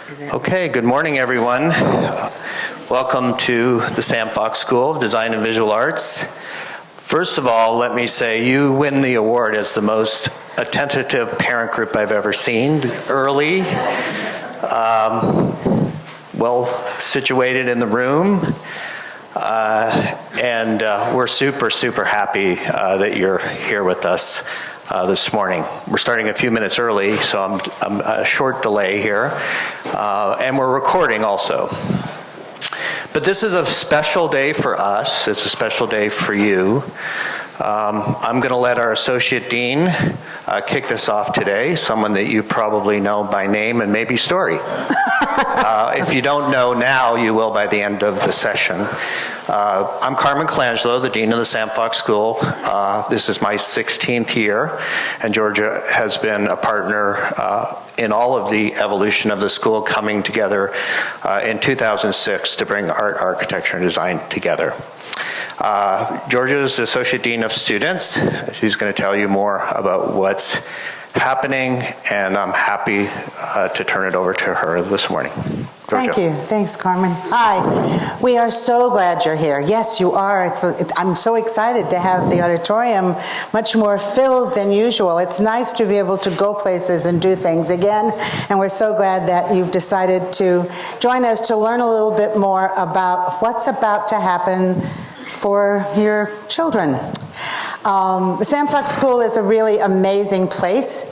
Okay, good morning, everyone. Welcome to the Sam Fox School of Design and Visual Arts. First of all, let me say you win the award as the most attentive parent group I've ever seen. Early, well situated in the room, and we're super happy that you're here with us this morning. We're starting a few minutes early, so I'm a short delay here, and we're recording also. But this is a special day for us. It's a special day for you. I'm going to let our Associate Dean kick this off today, someone that you probably know by name and maybe story. If you don't know now, you will by the end of the session. I'm Carmen Colangelo, the Dean of the Sam Fox School. This is my 16th year, and Georgia has been a partner in all of the evolution of the school, coming together in 2006 to bring art, architecture, and design together. Georgia is the Associate Dean of Students. She's going to tell you more about what's happening, and I'm happy to turn it over to her this morning. Georgia. Thank you. Thanks, Carmen. Hi. We are so glad you're here. Yes, you are. I'm so excited to have the auditorium much more filled than usual. It's nice to be able to go places and do things again, and we're so glad that you've decided to join us to learn a little bit more about what's about to happen for your children. The Sam Fox School is a really amazing place.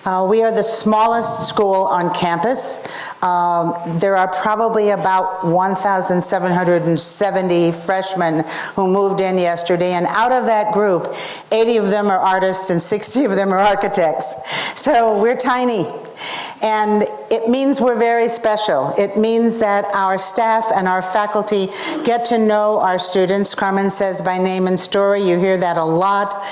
We are the smallest school on campus. There are probably about 1,770 freshmen who moved in yesterday, and out of that group, 80 of them are artists and 60 of them are architects. So we're tiny. And it means we're very special. It means that our staff and our faculty get to know our students. Carmen says by name and story. You hear that a lot.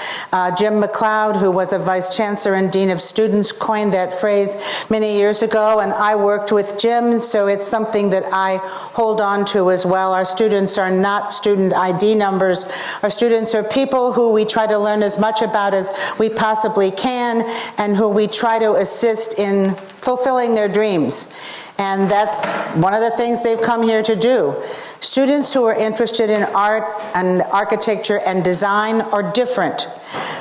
Jim McLeod, who was a vice chancellor and dean of students, coined that phrase many years ago, and I worked with Jim, so it's something that I hold on to as well. Our students are not student ID numbers. Our students are people who we try to learn as much about as we possibly can, and who we try to assist in fulfilling their dreams. And that's one of the things they've come here to do. Students who are interested in art and architecture and design are different.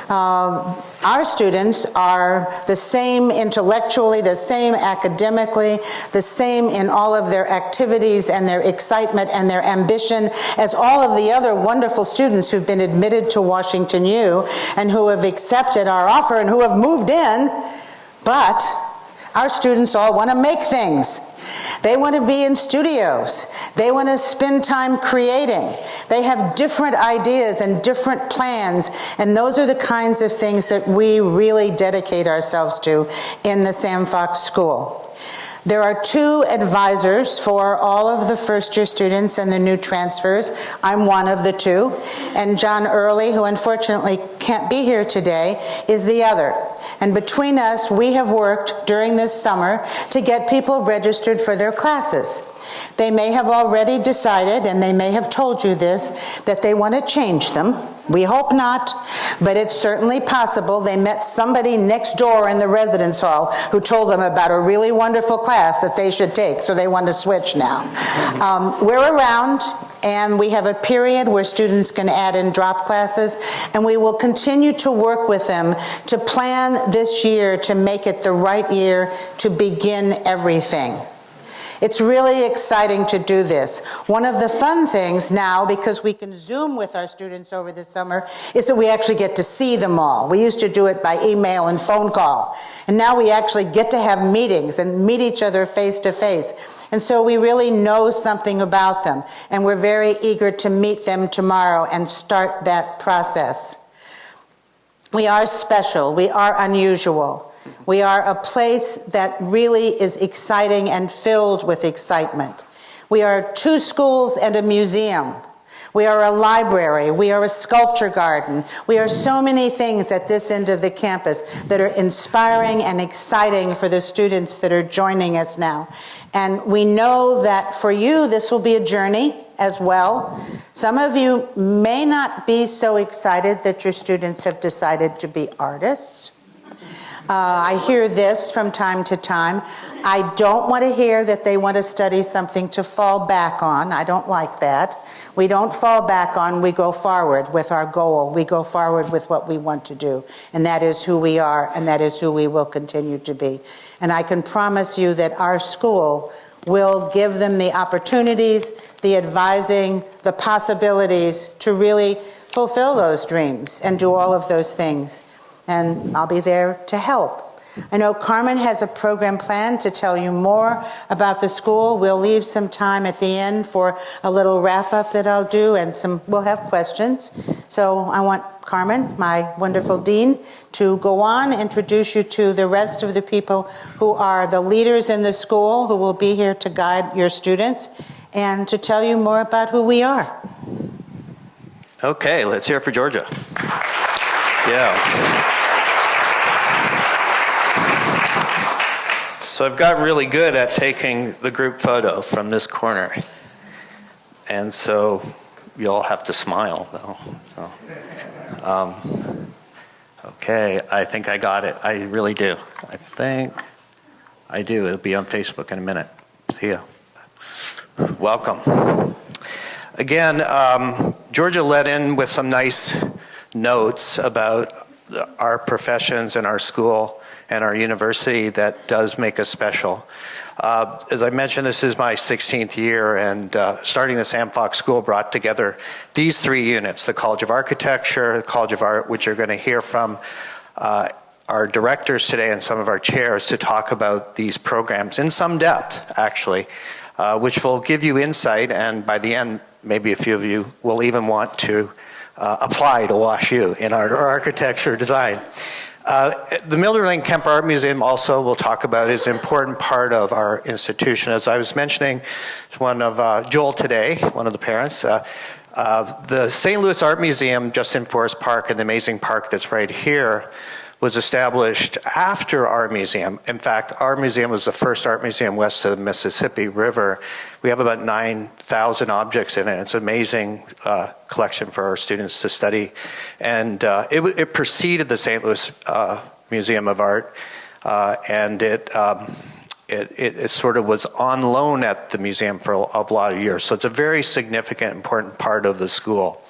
Our students are the same intellectually, the same academically, the same in all of their activities and their excitement and their ambition as all of the other wonderful students who've been admitted to Washington U and who have accepted our offer and who have moved in. But our students all want to make things. They want to be in studios. They want to spend time creating. They have different ideas and different plans, and those are the kinds of things that we really dedicate ourselves to in the Sam Fox School. There are 2 advisors for all of the first-year students and the new transfers. I'm one of the 2. And John Early, who unfortunately can't be here today, is the other. And between us, we have worked during this summer to get people registered for their classes. They may have already decided, and they may have told you this, that they want to change them. We hope not, but it's certainly possible. They met somebody next door in the residence hall who told them about a really wonderful class that they should take, so they want to switch now. We're around, and we have a period where students can add and drop classes, and we will continue to work with them to plan this year to make it the right year to begin everything. It's really exciting to do this. One of the fun things now, because we can Zoom with our students over the summer, is that we actually get to see them all. We used to do it by email and phone call, and now we actually get to have meetings and meet each other face to face. And so we really know something about them, and we're very eager to meet them tomorrow and start that process. We are special. We are unusual. We are a place that really is exciting and filled with excitement. We are 2 schools and a museum. We are a library. We are a sculpture garden. We are so many things at this end of the campus that are inspiring and exciting for the students that are joining us now. And we know that for you, this will be a journey as well. Some of you may not be so excited that your students have decided to be artists. I hear this from time to time. I don't want to hear that they want to study something to fall back on. I don't like that. We don't fall back on, we go forward with our goal. We go forward with what we want to do. And that is who we are, and that is who we will continue to be. And I can promise you that our school will give them the opportunities, the advising, the possibilities to really fulfill those dreams and do all of those things. And I'll be there to help. I know Carmen has a program planned to tell you more about the school. We'll leave some time at the end for a little wrap-up that I'll do, and we'll have questions. So I want Carmen, my wonderful dean, to go on, introduce you to the rest of the people who are the leaders in the school, who will be here to guide your students, and to tell you more about who we are. Okay, let's hear it for Georgia. Yeah. So I've gotten really good at taking the group photo from this corner. And so you all have to smile, though. So, okay, I think I got it. I really do. I think I do. It'll be on Facebook in a minute. See ya. Welcome. Again, Georgia let in with some nice notes about our professions and our school and our university that does make us special. As I mentioned, this is my 16th year, and starting the Sam Fox School brought together these three units, the College of Architecture, the College of Art, which you're going to hear from our directors today and some of our chairs to talk about these programs in some depth, actually, which will give you insight, and by the end, maybe a few of you will even want to apply to WashU in our architecture design. The Miller Lane Kemper Art Museum also we'll talk about is an important part of our institution. As I was mentioning to one of Joel today, one of the parents, the St. Louis Art Museum just in Forest Park and the amazing park that's right here was established after our museum. In fact, our museum was the first art museum west of the Mississippi River. We have about 9,000 objects in it. It's an amazing collection for our students to study. And it preceded the St. Louis Museum of Art, and it sort of was on loan at the museum for a lot of years. So it's a very significant, important part of the school.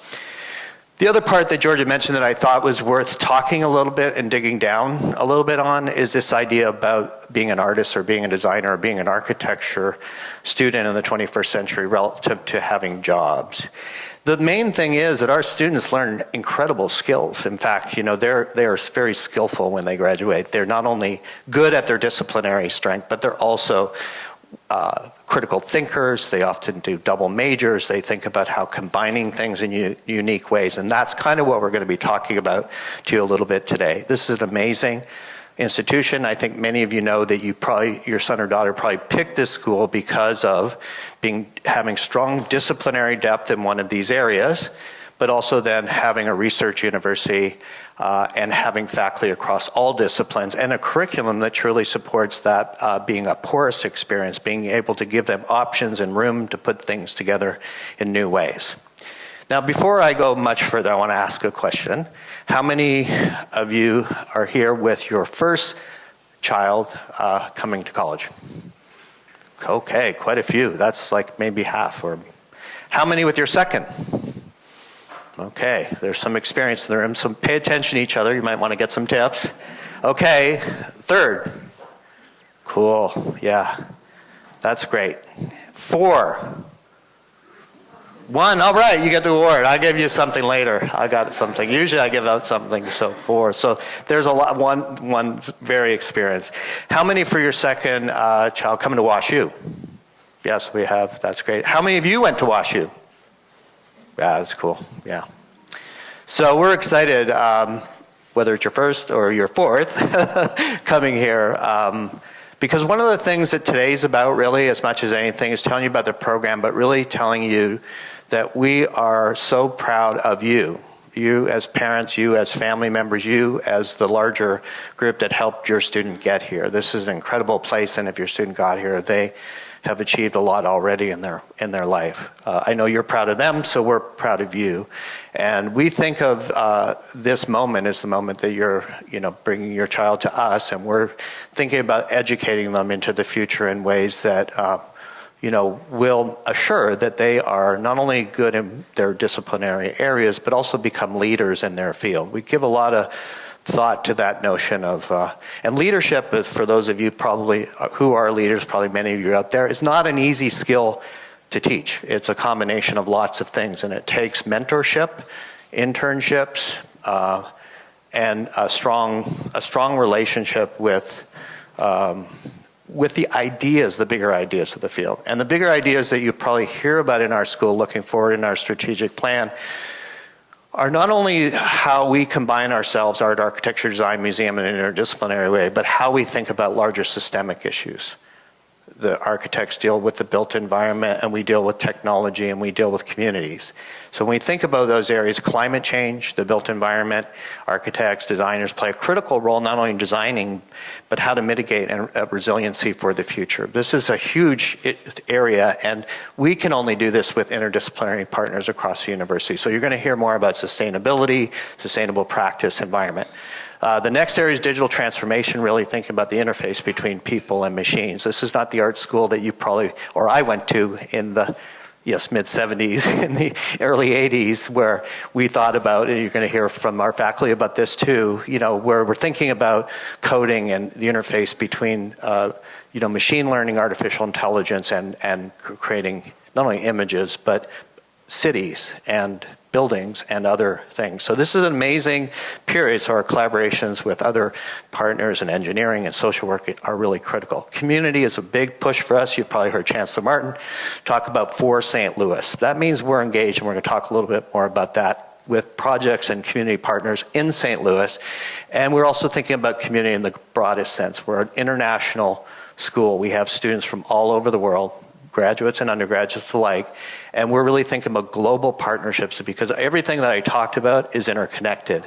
The other part that Georgia mentioned that I thought was worth talking a little bit and digging down a little bit on is this idea about being an artist or being a designer or being an architecture student in the 21st century relative to having jobs. The main thing is that our students learn incredible skills. In fact, they are very skillful when they graduate. They're not only good at their disciplinary strength, but they're also critical thinkers. They often do double majors. They think about how combining things in unique ways. And that's kind of what we're going to be talking about to you a little bit today. This is an amazing institution. I think many of you know that your son or daughter probably picked this school because of having strong disciplinary depth in one of these areas, but also then having a research university and having faculty across all disciplines and a curriculum that truly supports that being a porous experience, being able to give them options and room to put things together in new ways. Now, before I go much further, I want to ask a question. How many of you are here with your first child coming to college? Okay, quite a few. That's like maybe half. Or how many with your second? Okay, there's some experience in the room, so pay attention to each other. You might want to get some tips. Okay, third. Cool, yeah, that's great. 4. 1, all right, you get the award. I'll give you something later. I got something. Usually I give out something, so 4. So there's a lot, one very experienced. How many for your second child coming to WashU? Yes, we have, that's great. How many of you went to WashU? Yeah, that's cool, yeah. So we're excited, whether it's your first or your fourth, coming here, because one of the things that today's about really, as much as anything, is telling you about the program, but really telling you that we are so proud of you, You as parents, you as family members, you as the larger group that helped your student get here. This is an incredible place, and if your student got here, they have achieved a lot already in their life. I know you're proud of them, so we're proud of you. And we think of this moment as the moment that you're, bringing your child to us, and we're thinking about educating them into the future in ways that will assure that they are not only good in their disciplinary areas, but also become leaders in their field. We give a lot of thought to that notion of, and leadership, for those of you probably who are leaders, probably many of you out there, is not an easy skill to teach. It's a combination of lots of things, and it takes mentorship, internships, and a strong relationship with the ideas, the bigger ideas of the field. And the bigger ideas that you probably hear about in our school looking forward in our strategic plan are not only how we combine ourselves, art, architecture, design, museum in an interdisciplinary way, but how we think about larger systemic issues. The architects deal with the built environment, and we deal with technology, and we deal with communities. So when we think about those areas, climate change, the built environment, architects, designers play a critical role not only in designing, but how to mitigate resiliency for the future. This is a huge area, and we can only do this with interdisciplinary partners across the university. So you're going to hear more about sustainability, sustainable practice, environment. The next area is digital transformation, really thinking about the interface between people and machines. This is not the art school that you probably, or I went to in the, mid-70s, in the early 80s, where we thought about, and you're going to hear from our faculty about this too, where we're thinking about coding and the interface between, machine learning, artificial intelligence, and creating not only images, but cities and buildings and other things. So this is an amazing period. So our collaborations with other partners in engineering and social work are really critical. Community is a big push for us. You've probably heard Chancellor Martin talk about for St. Louis. That means we're engaged, and we're going to talk a little bit more about that with projects and community partners in St. Louis. And we're also thinking about community in the broadest sense. We're an international school. We have students from all over the world, graduates and undergraduates alike, and we're really thinking about global partnerships because everything that I talked about is interconnected.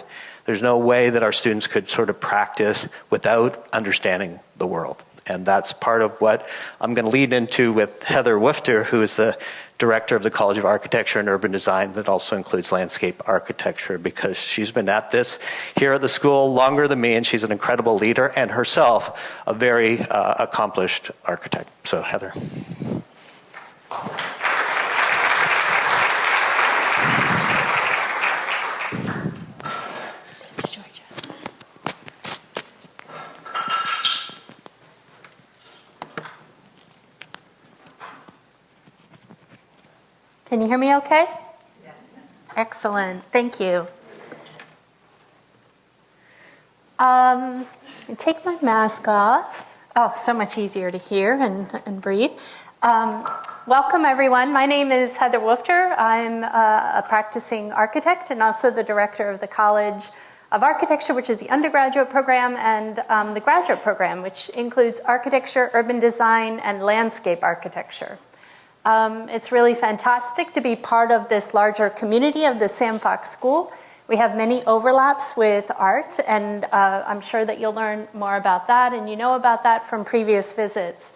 There's no way that our students could sort of practice without understanding the world. And that's part of what I'm going to lead into with Heather Woofter, who is the director of the College of Architecture and Urban Design that also includes landscape architecture, because she's been at this here at the school longer than me, and she's an incredible leader and herself a very accomplished architect. So Heather. Thanks, Georgia. Can you hear me okay? Yes. Excellent. Thank you. Take my mask off. Oh, so much easier to hear and breathe. Welcome, everyone. My name is Heather Woofter. I'm a practicing architect and also the director of the College of Architecture, which is the undergraduate program, and the graduate program, which includes architecture, urban design, and landscape architecture. It's really fantastic to be part of this larger community of the Sam Fox School. We have many overlaps with art, and I'm sure that you'll learn more about that, and you know about that from previous visits.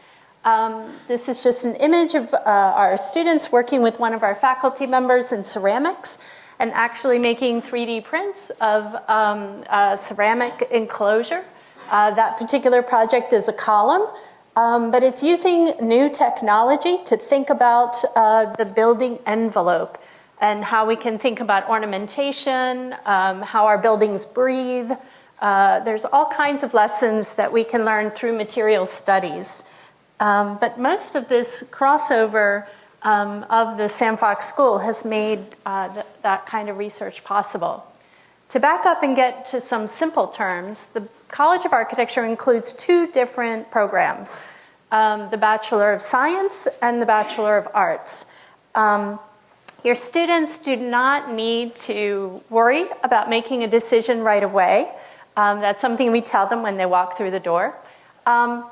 This is just an image of our students working with one of our faculty members in ceramics and actually making 3D prints of a ceramic enclosure. That particular project is a column, but it's using new technology to think about the building envelope and how we can think about ornamentation, how our buildings breathe. There's all kinds of lessons that we can learn through material studies. But most of this crossover of the Sam Fox School has made that kind of research possible. To back up and get to some simple terms, the College of Architecture includes two different programs, the Bachelor of Science and the Bachelor of Arts. Your students do not need to worry about making a decision right away. That's something we tell them when they walk through the door.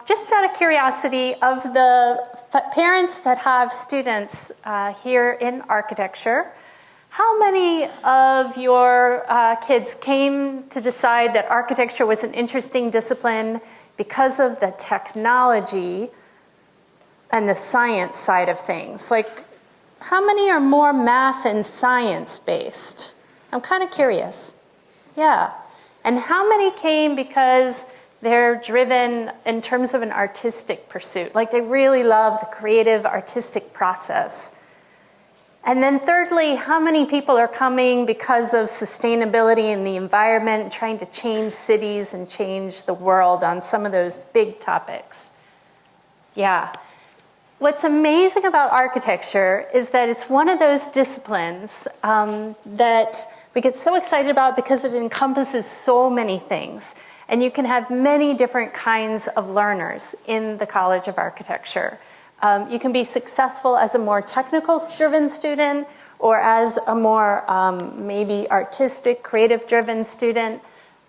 Just out of curiosity, of the parents that have students here in architecture, How many of your kids came to decide that architecture was an interesting discipline because of the technology and the science side of things? Like, how many are more math and science based? I'm kind of curious. Yeah. And how many came because they're driven in terms of an artistic pursuit? Like, they really love the creative artistic process. And then thirdly, how many people are coming because of sustainability in the environment, trying to change cities and change the world on some of those big topics? Yeah. What's amazing about architecture is that it's one of those disciplines that we get so excited about because it encompasses so many things. And you can have many different kinds of learners in the College of Architecture. You can be successful as a more technical-driven student or as a more maybe artistic, creative-driven student.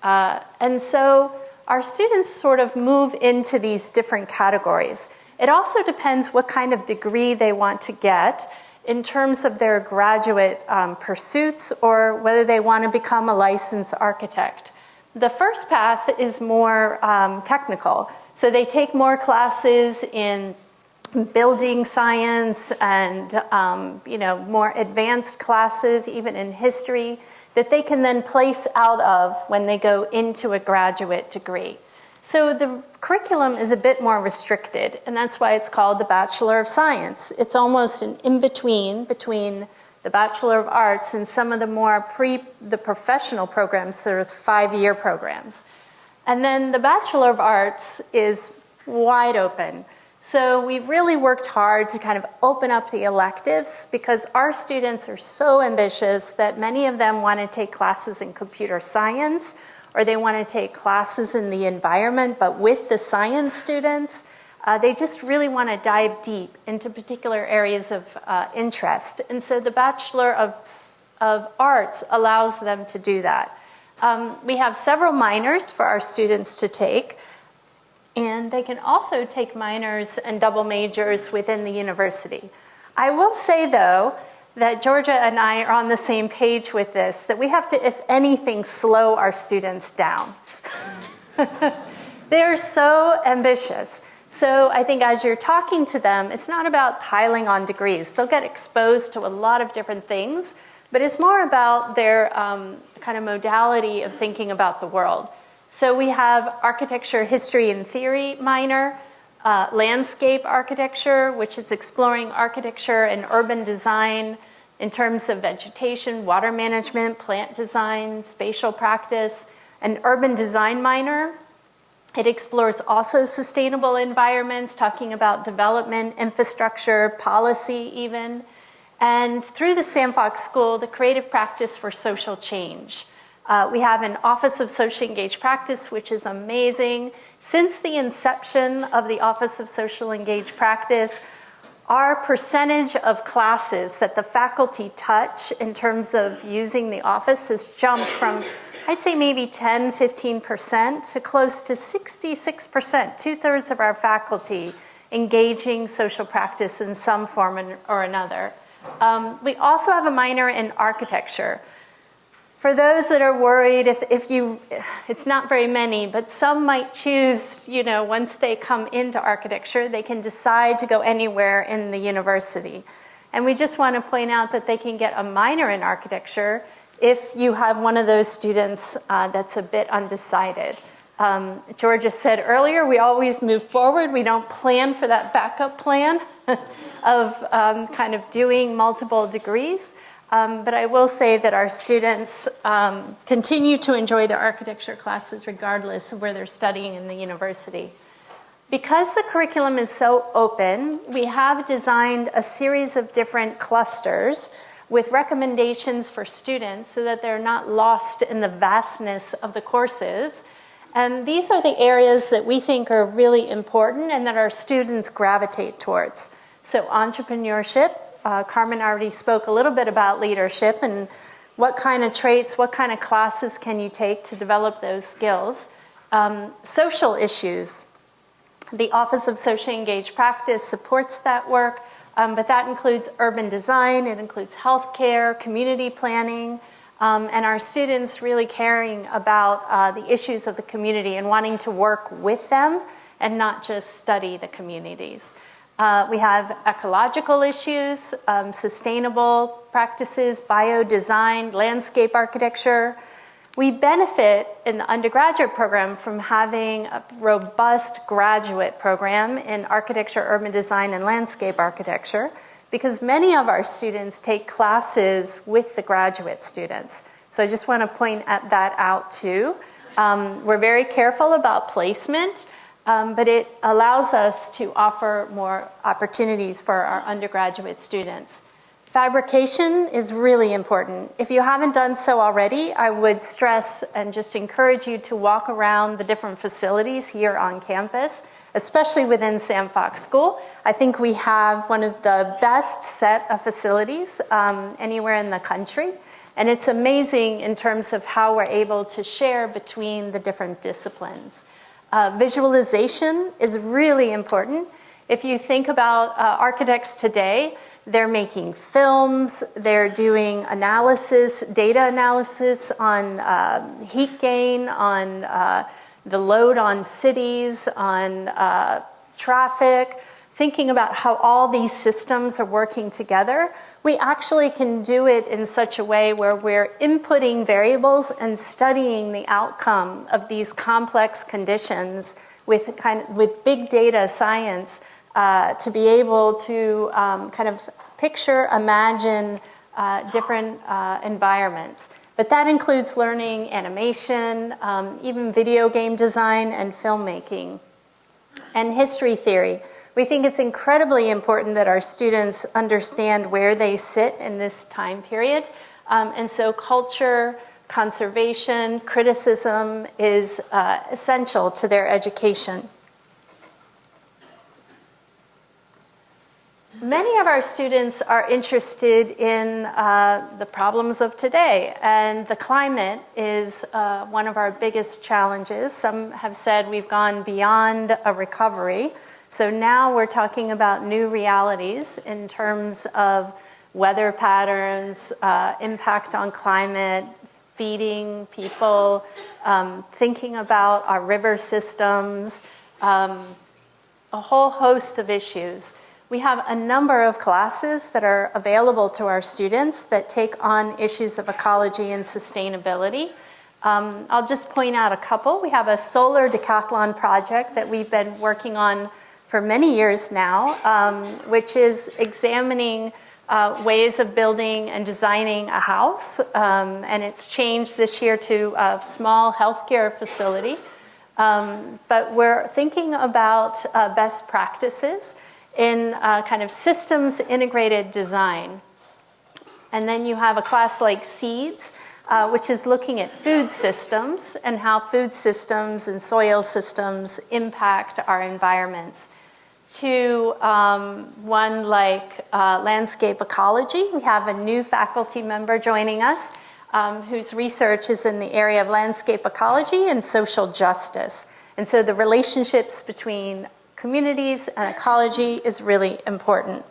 And so our students sort of move into these different categories. It also depends what kind of degree they want to get in terms of their graduate pursuits or whether they want to become a licensed architect. The first path is more technical. So they take more classes in building science and more advanced classes, even in history, that they can then place out of when they go into a graduate degree. So the curriculum is a bit more restricted, and that's why it's called the Bachelor of Science. It's almost an in-between between the Bachelor of Arts and some of the more the professional programs, sort of 5-year programs. And then the Bachelor of Arts is wide open. So we've really worked hard to kind of open up the electives because our students are so ambitious that many of them want to take classes in computer science or they want to take classes in the environment, but with the science students, they just really want to dive deep into particular areas of interest. And so the Bachelor of Arts allows them to do that. We have several minors for our students to take. And they can also take minors and double majors within the university. I will say, though, that Georgia and I are on the same page with this, that we have to, if anything, slow our students down. They're so ambitious. So I think as you're talking to them, it's not about piling on degrees. They'll get exposed to a lot of different things, but it's more about their kind of modality of thinking about the world. So we have architecture, history, and theory minor, landscape architecture, which is exploring architecture and urban design in terms of vegetation, water management, plant design, spatial practice, an urban design minor. It explores also sustainable environments, talking about development, infrastructure, policy even. And through the Sam Fox School, the creative practice for social change. We have an Office of Socially Engaged Practice, which is amazing. Since the inception of the Office of Social Engaged Practice, our percentage of classes that the faculty touch in terms of using the office has jumped from, I'd say maybe 10, 15% to close to 66%, 2/3 of our faculty engaging social practice in some form or another. We also have a minor in architecture. For those that are worried, it's not very many, but some might choose, once they come into architecture, they can decide to go anywhere in the university. And we just want to point out that they can get a minor in architecture if you have one of those students that's a bit undecided. Georgia said earlier, we always move forward. We don't plan for that backup plan of kind of doing multiple degrees. But I will say that our students continue to enjoy their architecture classes regardless of where they're studying in the university. Because the curriculum is so open, we have designed a series of different clusters with recommendations for students so that they're not lost in the vastness of the courses. And these are the areas that we think are really important and that our students gravitate towards. So entrepreneurship, Carmen already spoke a little bit about leadership and what kind of traits, what kind of classes can you take to develop those skills. Social issues. The Office of Socially Engaged Practice supports that work. but that includes urban design, it includes healthcare, community planning, and our students really caring about the issues of the community and wanting to work with them and not just study the communities. We have ecological issues, sustainable practices, bio-design, landscape architecture. We benefit in the undergraduate program from having a robust graduate program in architecture, urban design, and landscape architecture, because many of our students take classes with the graduate students. So I just want to point that out too. We're very careful about placement, but it allows us to offer more opportunities for our undergraduate students. Fabrication is really important. If you haven't done so already, I would stress and just encourage you to walk around the different facilities here on campus, especially within Sam Fox School. I think we have one of the best set of facilities anywhere in the country. And it's amazing in terms of how we're able to share between the different disciplines. Visualization is really important. If you think about architects today, they're making films, they're doing analysis, data analysis on heat gain, on the load on cities, on traffic, thinking about how all these systems are working together. We actually can do it in such a way where we're inputting variables and studying the outcome of these complex conditions with big data science to be able to kind of picture, imagine different environments. But that includes learning animation, even video game design and filmmaking. And history theory. We think it's incredibly important that our students understand where they sit in this time period. And so culture, conservation, criticism is essential to their education. Many of our students are interested in the problems of today, and the climate is one of our biggest challenges. Some have said we've gone beyond a recovery. So now we're talking about new realities in terms of weather patterns, impact on climate, feeding people, thinking about our river systems, a whole host of issues. We have a number of classes that are available to our students that take on issues of ecology and sustainability. I'll just point out a couple. We have a solar decathlon project that we've been working on for many years now, which is examining ways of building and designing a house. And it's changed this year to a small healthcare facility. But we're thinking about best practices in kind of systems integrated design. And then you have a class like Seeds, which is looking at food systems and how food systems and soil systems impact our environments. To one like landscape ecology, we have a new faculty member joining us whose research is in the area of landscape ecology and social justice. And so the relationships between communities and ecology is really important.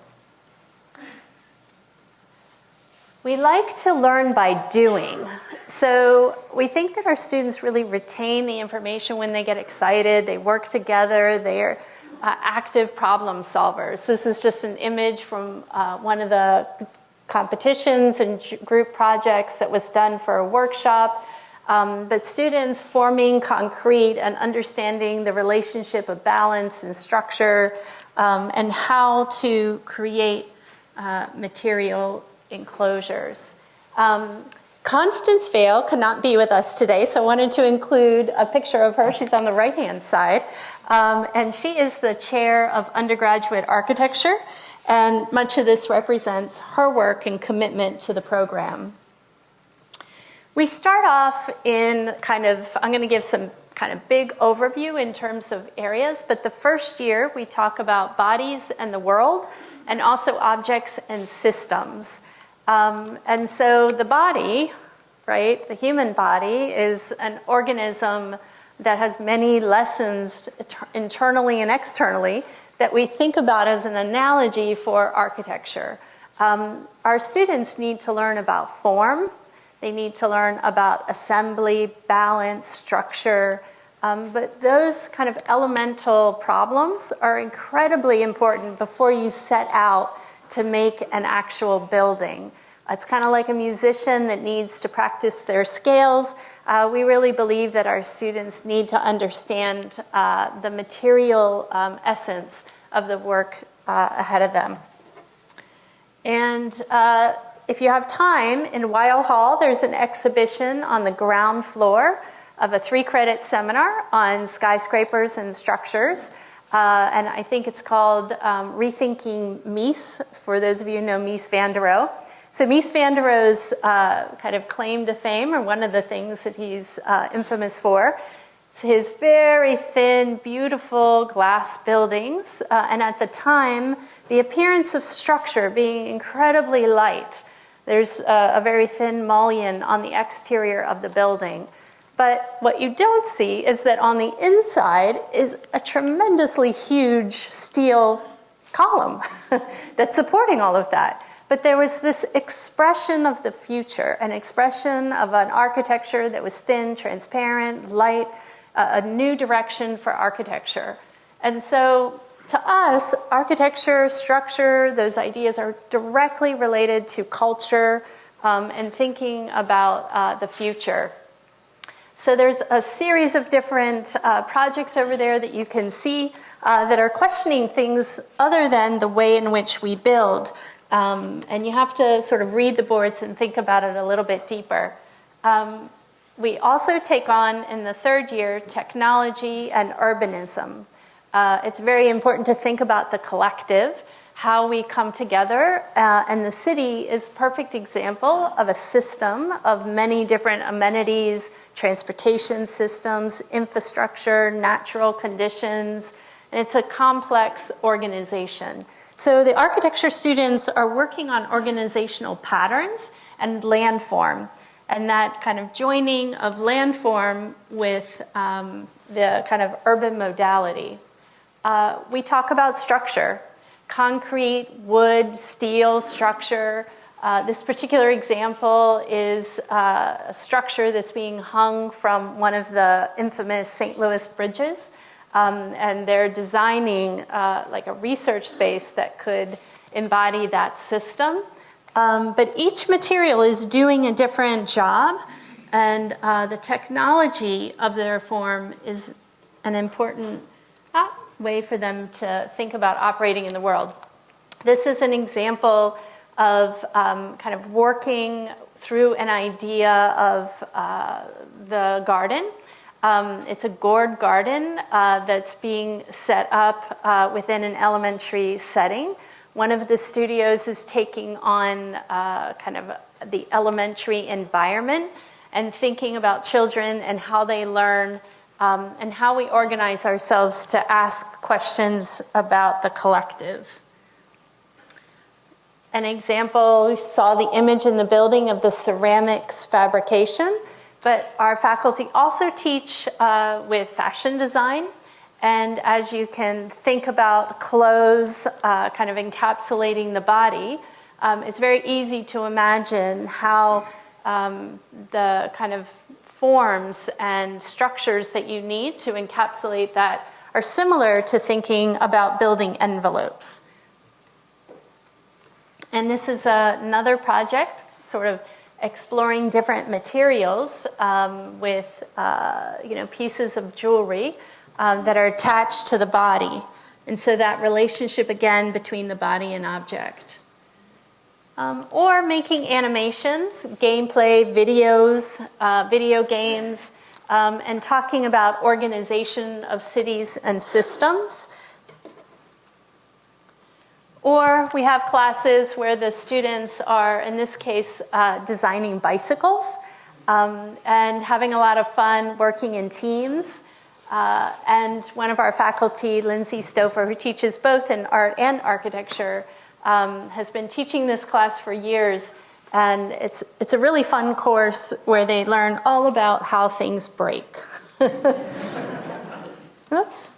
We like to learn by doing. So we think that our students really retain the information when they get excited, they work together, they're active problem solvers. This is just an image from one of the competitions and group projects that was done for a workshop. But students forming concrete and understanding the relationship of balance and structure and how to create material enclosures. Constance Vail could not be with us today, so I wanted to include a picture of her. She's on the right-hand side. And she is the chair of undergraduate architecture, and much of this represents her work and commitment to the program. We start off in I'm going to give some kind of big overview in terms of areas, but the first year we talk about bodies and the world, and also objects and systems. And so the body, right, the human body is an organism that has many lessons internally and externally that we think about as an analogy for architecture. Our students need to learn about form. They need to learn about assembly, balance, structure. But those kind of elemental problems are incredibly important before you set out to make an actual building. It's kind of like a musician that needs to practice their scales. We really believe that our students need to understand the material essence of the work ahead of them. And if you have time, in Weil Hall, there's an exhibition on the ground floor of a 3-credit seminar on skyscrapers and structures. And I think it's called Rethinking Mies, for those of you who know Mies van der Rohe. So Mies van der Rohe's kind of claim to fame, or one of the things that he's infamous for, is his very thin, beautiful glass buildings. And at the time, the appearance of structure being incredibly light. There's a very thin mullion on the exterior of the building. But what you don't see is that on the inside is a tremendously huge steel column that's supporting all of that. But there was this expression of the future, an expression of an architecture that was thin, transparent, light, a new direction for architecture. And so to us, architecture, structure, those ideas are directly related to culture and thinking about the future. So there's a series of different projects over there that you can see that are questioning things other than the way in which we build. And you have to sort of read the boards and think about it a little bit deeper. We also take on, in the 3rd year, technology and urbanism. It's very important to think about the collective, how we come together, and the city is a perfect example of a system of many different amenities, transportation systems, infrastructure, natural conditions, and it's a complex organization. So the architecture students are working on organizational patterns and landform, and that kind of joining of landform with the kind of urban modality. We talk about structure, concrete, wood, steel structure. This particular example is a structure that's being hung from one of the infamous St. Louis bridges. And they're designing like a research space that could embody that system. But each material is doing a different job, and the technology of their form is an important way for them to think about operating in the world. This is an example of kind of working through an idea of the garden. It's a gourd garden that's being set up within an elementary setting. One of the studios is taking on kind of the elementary environment and thinking about children and how they learn and how we organize ourselves to ask questions about the collective. An example, we saw the image in the building of the ceramics fabrication. But our faculty also teach with fashion design. And as you can think about clothes kind of encapsulating the body, it's very easy to imagine how the kind of forms and structures that you need to encapsulate that are similar to thinking about building envelopes. And this is another project, sort of exploring different materials with pieces of jewelry that are attached to the body. And so that relationship, again, between the body and object. Or making animations, gameplay, videos, video games, and talking about organization of cities and systems. Or we have classes where the students are, in this case, designing bicycles and having a lot of fun working in teams. And one of our faculty, Lindsay Stouffer, who teaches both in art and architecture, has been teaching this class for years. And it's a really fun course where they learn all about how things break. Oops.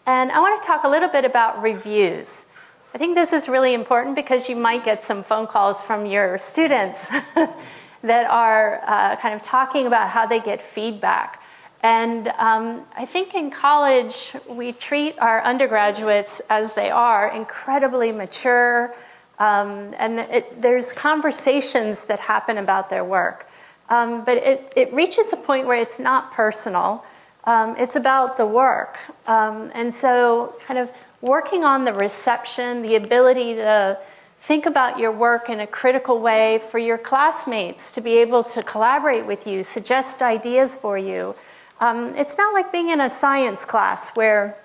And I want to talk a little bit about reviews. I think this is really important because you might get some phone calls from your students that are kind of talking about how they get feedback. And I think in college, we treat our undergraduates as they are, incredibly mature, and there's conversations that happen about their work. But it reaches a point where it's not personal. It's about the work. And so kind of working on the reception, the ability to think about your work in a critical way for your classmates to be able to collaborate with you, suggest ideas for you. It's not like being in a science class where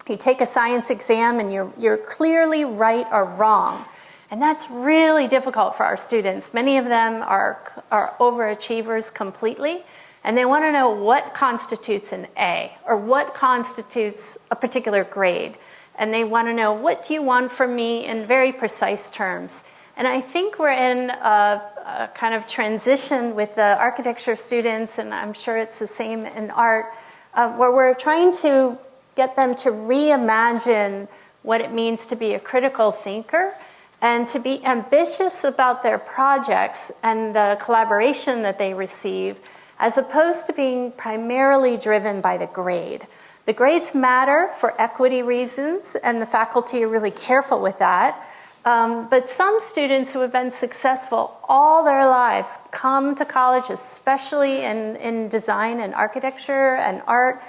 you take a science exam and you're clearly right or wrong. And that's really difficult for our students. Many of them are overachievers completely, and they want to know what constitutes an A or what constitutes a particular grade. And they want to know, what do you want from me in very precise terms? And I think we're in a kind of transition with the architecture students, and I'm sure it's the same in art, where we're trying to get them to reimagine what it means to be a critical thinker and to be ambitious about their projects and the collaboration that they receive, as opposed to being primarily driven by the grade. The grades matter for equity reasons, and the faculty are really careful with that. But some students who have been successful all their lives come to college, especially in design and architecture and art,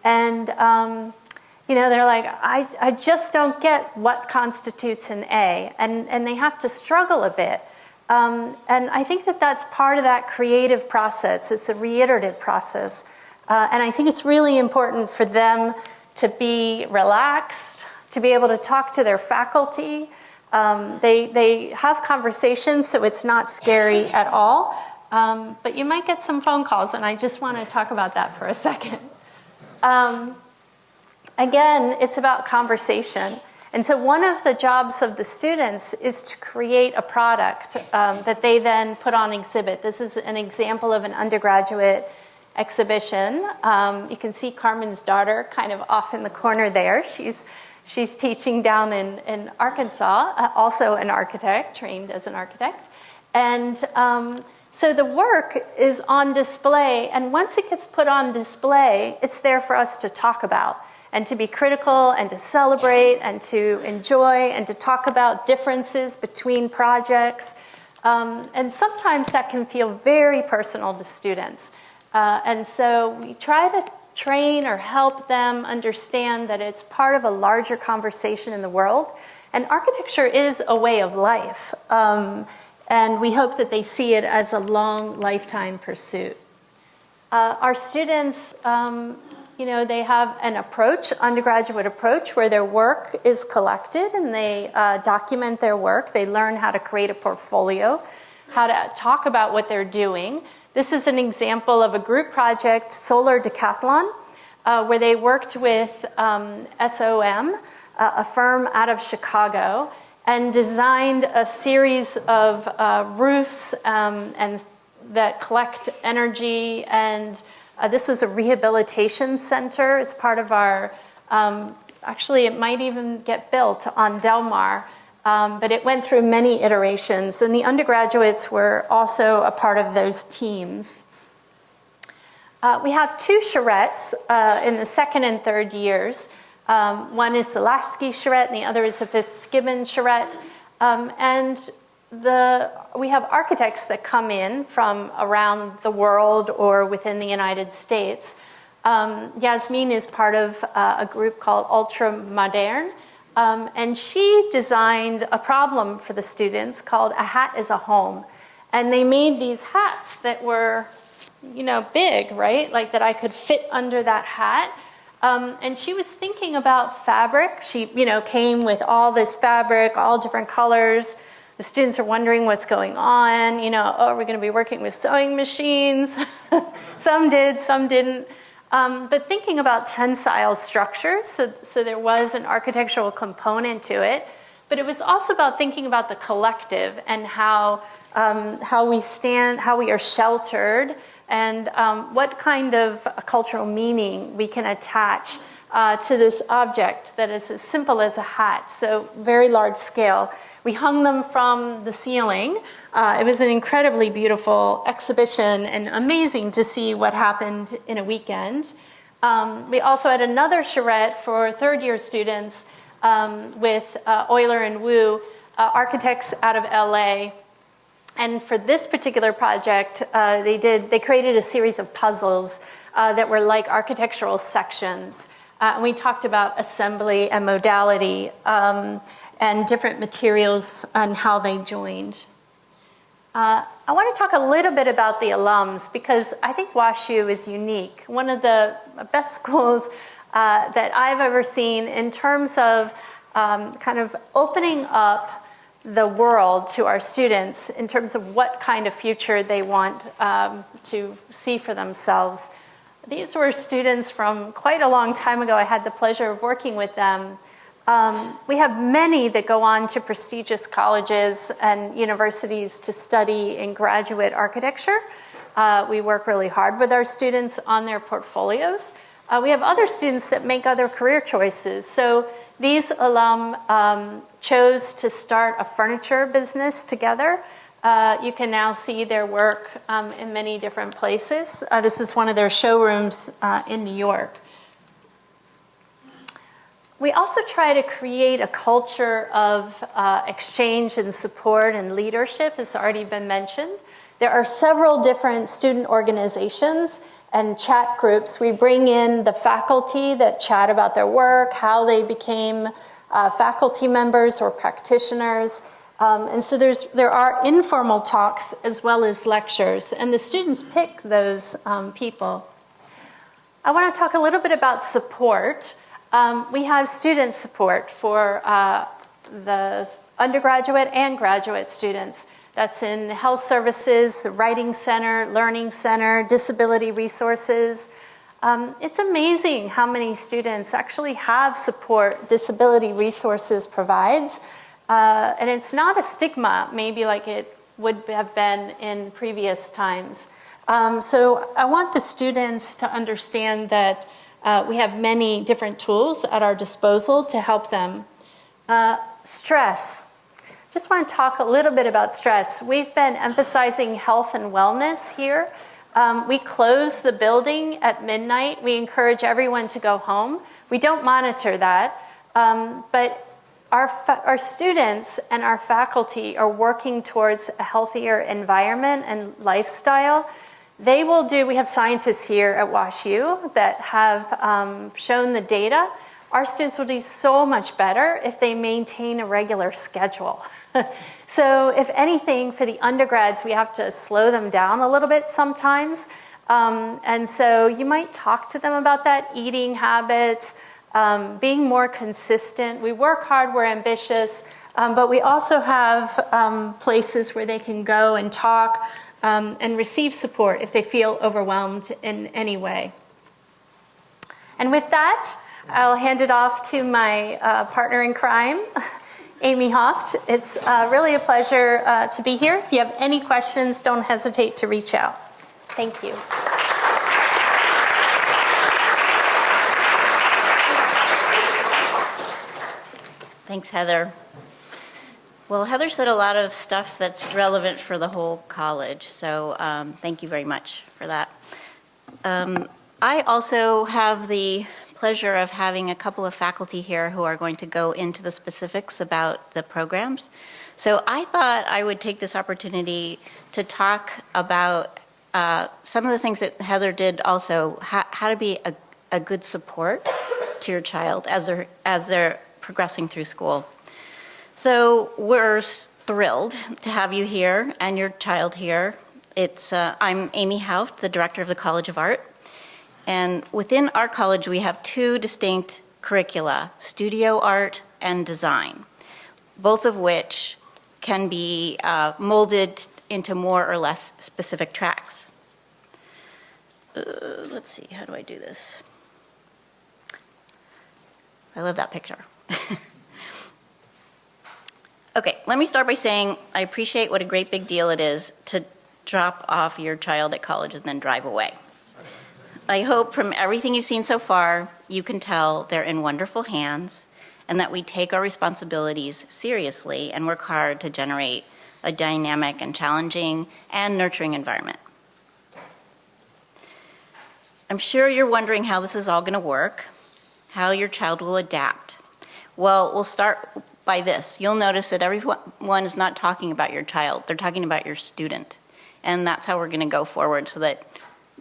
and they're like, I just don't get what constitutes an A, and they have to struggle a bit. And I think that that's part of that creative process. It's a reiterative process. And I think it's really important for them to be relaxed, to be able to talk to their faculty. They have conversations, so it's not scary at all. But you might get some phone calls, and I just want to talk about that for a second. Again, it's about conversation. And so one of the jobs of the students is to create a product that they then put on exhibit. This is an example of an undergraduate exhibition. You can see Carmen's daughter kind of off in the corner there. She's teaching down in Arkansas, also an architect, trained as an architect. And so the work is on display, and once it gets put on display, it's there for us to talk about and to be critical and to celebrate and to enjoy and to talk about differences between projects. And sometimes that can feel very personal to students. And so we try to train or help them understand that it's part of a larger conversation in the world. And architecture is a way of life. And we hope that they see it as a long lifetime pursuit. Our students, they have an approach, undergraduate approach, where their work is collected and they document their work. They learn how to create a portfolio, how to talk about what they're doing. This is an example of a group project, Solar Decathlon, where they worked with SOM, a firm out of Chicago, and designed a series of roofs and that collect energy. And this was a rehabilitation center. It's part of our, actually it might even get built on Del Mar. But it went through many iterations, and the undergraduates were also a part of those teams. We have two charrettes in the second and third years. One is the Lashsky charrette, and the other is the Fitzgibbon charrette. And we have architects that come in from around the world or within the United States. Yasmin is part of a group called Ultra Modern. And she designed a problem for the students called A Hat is a Home. And they made these hats that were, big, right? Like that I could fit under that hat. And she was thinking about fabric. She, came with all this fabric, all different colors. The students are wondering what's going on. Are we going to be working with sewing machines? Some did, some didn't. But thinking about tensile structures, so there was an architectural component to it, but it was also about thinking about the collective and how we stand, how we are sheltered, and what kind of cultural meaning we can attach to this object that is as simple as a hat, so very large scale. We hung them from the ceiling. It was an incredibly beautiful exhibition and amazing to see what happened in a weekend. We also had another charrette for third-year students with Euler and Wu, architects out of LA. And for this particular project, they created a series of puzzles that were like architectural sections. And we talked about assembly and modality and different materials and how they joined. I want to talk a little bit about the alums because I think WashU is unique. One of the best schools that I've ever seen in terms of kind of opening up the world to our students in terms of what kind of future they want to see for themselves. These were students from quite a long time ago. I had the pleasure of working with them. We have many that go on to prestigious colleges and universities to study in graduate architecture. We work really hard with our students on their portfolios. We have other students that make other career choices. So these alum chose to start a furniture business together. You can now see their work in many different places. This is one of their showrooms in New York. We also try to create a culture of exchange and support and leadership, as already been mentioned. There are several different student organizations and chat groups. We bring in the faculty that chat about their work, how they became faculty members or practitioners. And so there are informal talks as well as lectures, and the students pick those people. I want to talk a little bit about support. We have student support for the undergraduate and graduate students. That's in health services, the writing center, learning center, disability resources. It's amazing how many students actually have support disability resources provides. And it's not a stigma, maybe like it would have been in previous times. So I want the students to understand that we have many different tools at our disposal to help them. Stress. Just want to talk a little bit about stress. We've been emphasizing health and wellness here. We close the building at midnight. We encourage everyone to go home. We don't monitor that, but our students and our faculty are working towards a healthier environment and lifestyle. We have scientists here at WashU that have shown the data. Our students will do so much better if they maintain a regular schedule. So if anything, for the undergrads, we have to slow them down a little bit sometimes. And so you might talk to them about that, eating habits, being more consistent. We work hard, we're ambitious, but we also have places where they can go and talk and receive support if they feel overwhelmed in any way. And with that, I'll hand it off to my partner in crime, Amy Hoft. It's really a pleasure to be here. If you have any questions, don't hesitate to reach out. Thank you. Thanks, Heather. Well, Heather said a lot of stuff that's relevant for the whole college, so thank you very much for that. I also have the pleasure of having a couple of faculty here who are going to go into the specifics about the programs. So I thought I would take this opportunity to talk about some of the things that Heather did also, how to be a good support to your child as they're progressing through school. So we're thrilled to have you here and your child here. I'm Amy Hoft, the director of the College of Art. And within our college, we have two distinct curricula, studio art and design, both of which can be molded into more or less specific tracks. Let's see, how do I do this? I love that picture. Okay, let me start by saying I appreciate what a great big deal it is to drop off your child at college and then drive away. I hope from everything you've seen so far, you can tell they're in wonderful hands and that we take our responsibilities seriously and work hard to generate a dynamic and challenging and nurturing environment. I'm sure you're wondering how this is all going to work, how your child will adapt. Well, we'll start by this. You'll notice that everyone is not talking about your child. They're talking about your student. And that's how we're going to go forward so that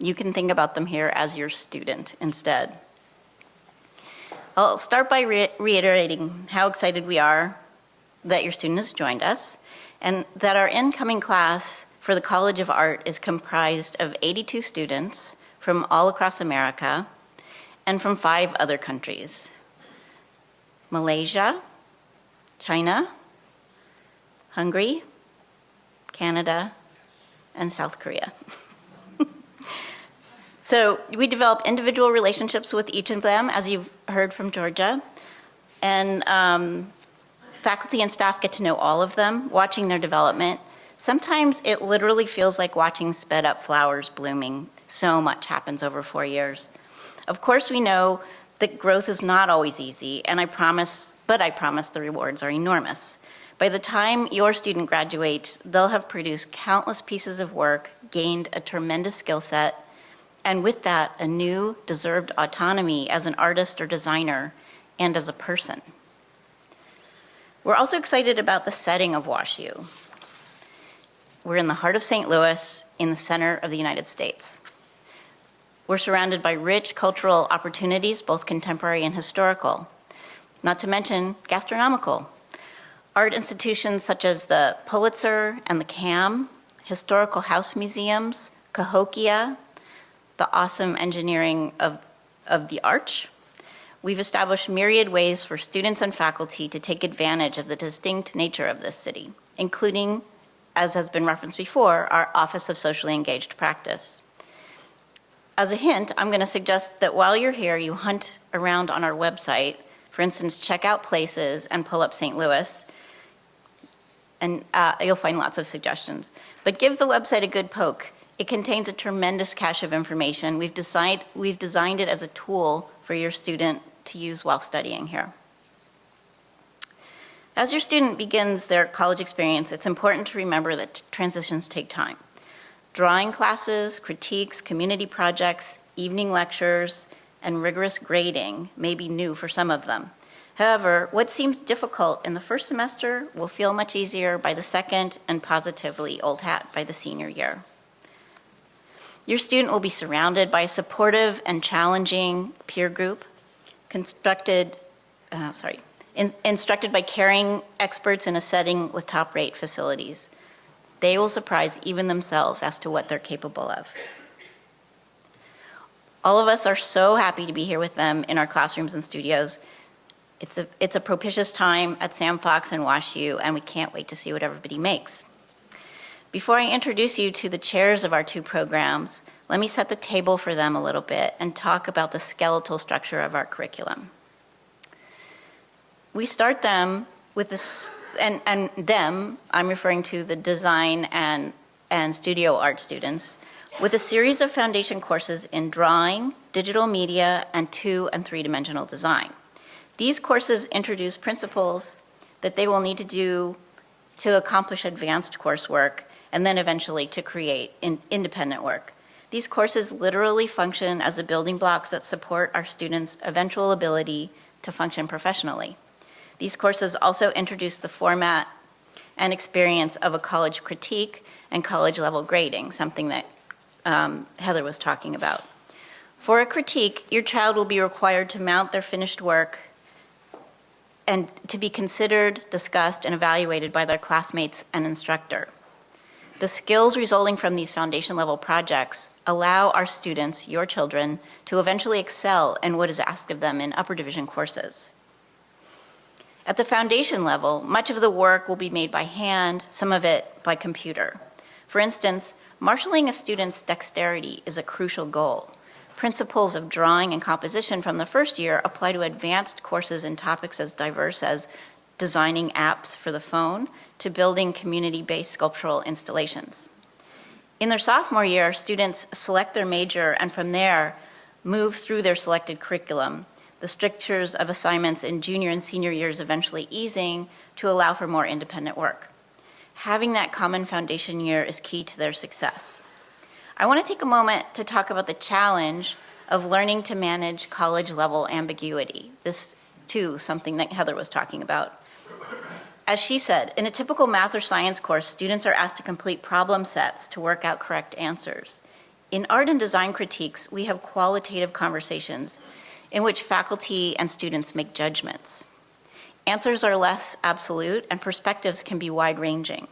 you can think about them here as your student instead. I'll start by reiterating how excited we are that your student has joined us and that our incoming class for the College of Art is comprised of 82 students from all across America and from 5 other countries: Malaysia, China, Hungary, Canada, and South Korea. So we develop individual relationships with each of them, as you've heard from Georgia, and faculty and staff get to know all of them, watching their development. Sometimes it literally feels like watching sped up flowers blooming. So much happens over 4 years. Of course, we know that growth is not always easy, and I promise the rewards are enormous. By the time your student graduates, they'll have produced countless pieces of work, gained a tremendous skill set, and with that, a new, deserved autonomy as an artist or designer and as a person. We're also excited about the setting of WashU. We're in the heart of St. Louis, in the center of the United States. We're surrounded by rich cultural opportunities, both contemporary and historical, not to mention gastronomical. Art institutions such as the Pulitzer and the CAM, historical house museums, Cahokia, the awesome engineering of the Arch. We've established myriad ways for students and faculty to take advantage of the distinct nature of this city, including, as has been referenced before, our Office of Socially Engaged Practice. As a hint, I'm going to suggest that while you're here, you hunt around on our website. For instance, check out places and pull up St. Louis, and you'll find lots of suggestions. But give the website a good poke. It contains a tremendous cache of information. We've designed it as a tool for your student to use while studying here. As your student begins their college experience, it's important to remember that transitions take time. Drawing classes, critiques, community projects, evening lectures, and rigorous grading may be new for some of them. However, what seems difficult in the first semester will feel much easier by the second, and positively old hat by the senior year. Your student will be surrounded by a supportive and challenging peer group, instructed by caring experts in a setting with top-rate facilities. They will surprise even themselves as to what they're capable of. All of us are so happy to be here with them in our classrooms and studios. It's a propitious time at Sam Fox and WashU, and we can't wait to see what everybody makes. Before I introduce you to the chairs of our 2 programs, let me set the table for them a little bit and talk about the skeletal structure of our curriculum. We start them with this, and them, I'm referring to the design and studio art students, with a series of foundation courses in drawing, digital media, and 2- and 3-dimensional design. These courses introduce principles that they will need to do to accomplish advanced coursework and then eventually to create independent work. These courses literally function as the building blocks that support our students' eventual ability to function professionally. These courses also introduce the format and experience of a college critique and college-level grading, something that Heather was talking about. For a critique, your child will be required to mount their finished work and to be considered, discussed, and evaluated by their classmates and instructor. The skills resulting from these foundation-level projects allow our students, your children, to eventually excel in what is asked of them in upper division courses. At the foundation level, much of the work will be made by hand, some of it by computer. For instance, marshaling a student's dexterity is a crucial goal. Principles of drawing and composition from the first year apply to advanced courses in topics as diverse as designing apps for the phone to building community-based sculptural installations. In their sophomore year, students select their major and from there move through their selected curriculum, the strictures of assignments in junior and senior years eventually easing to allow for more independent work. Having that common foundation year is key to their success. I want to take a moment to talk about the challenge of learning to manage college-level ambiguity. This, too, something that Heather was talking about. As she said, in a typical math or science course, students are asked to complete problem sets to work out correct answers. In art and design critiques, we have qualitative conversations in which faculty and students make judgments. Answers are less absolute and perspectives can be wide-ranging.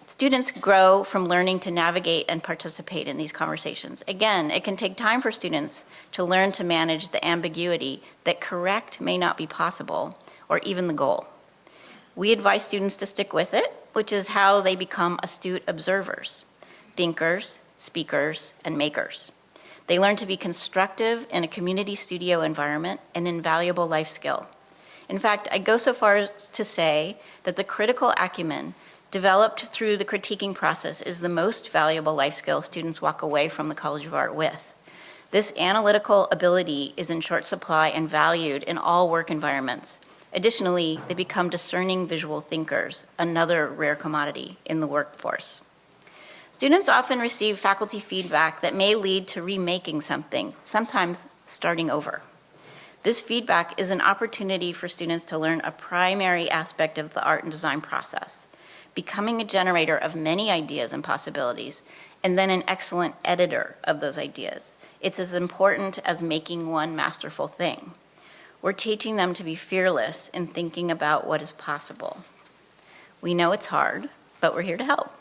Students grow from learning to navigate and participate in these conversations. Again, it can take time for students to learn to manage the ambiguity that correct may not be possible or even the goal. We advise students to stick with it, which is how they become astute observers, thinkers, speakers, and makers. They learn to be constructive in a community studio environment, an invaluable life skill. In fact, I go so far as to say that the critical acumen developed through the critiquing process is the most valuable life skill students walk away from the College of Art with. This analytical ability is in short supply and valued in all work environments. Additionally, they become discerning visual thinkers, another rare commodity in the workforce. Students often receive faculty feedback that may lead to remaking something, sometimes starting over. This feedback is an opportunity for students to learn a primary aspect of the art and design process, becoming a generator of many ideas and possibilities, and then an excellent editor of those ideas. It's as important as making one masterful thing. We're teaching them to be fearless in thinking about what is possible. We know it's hard, but we're here to help.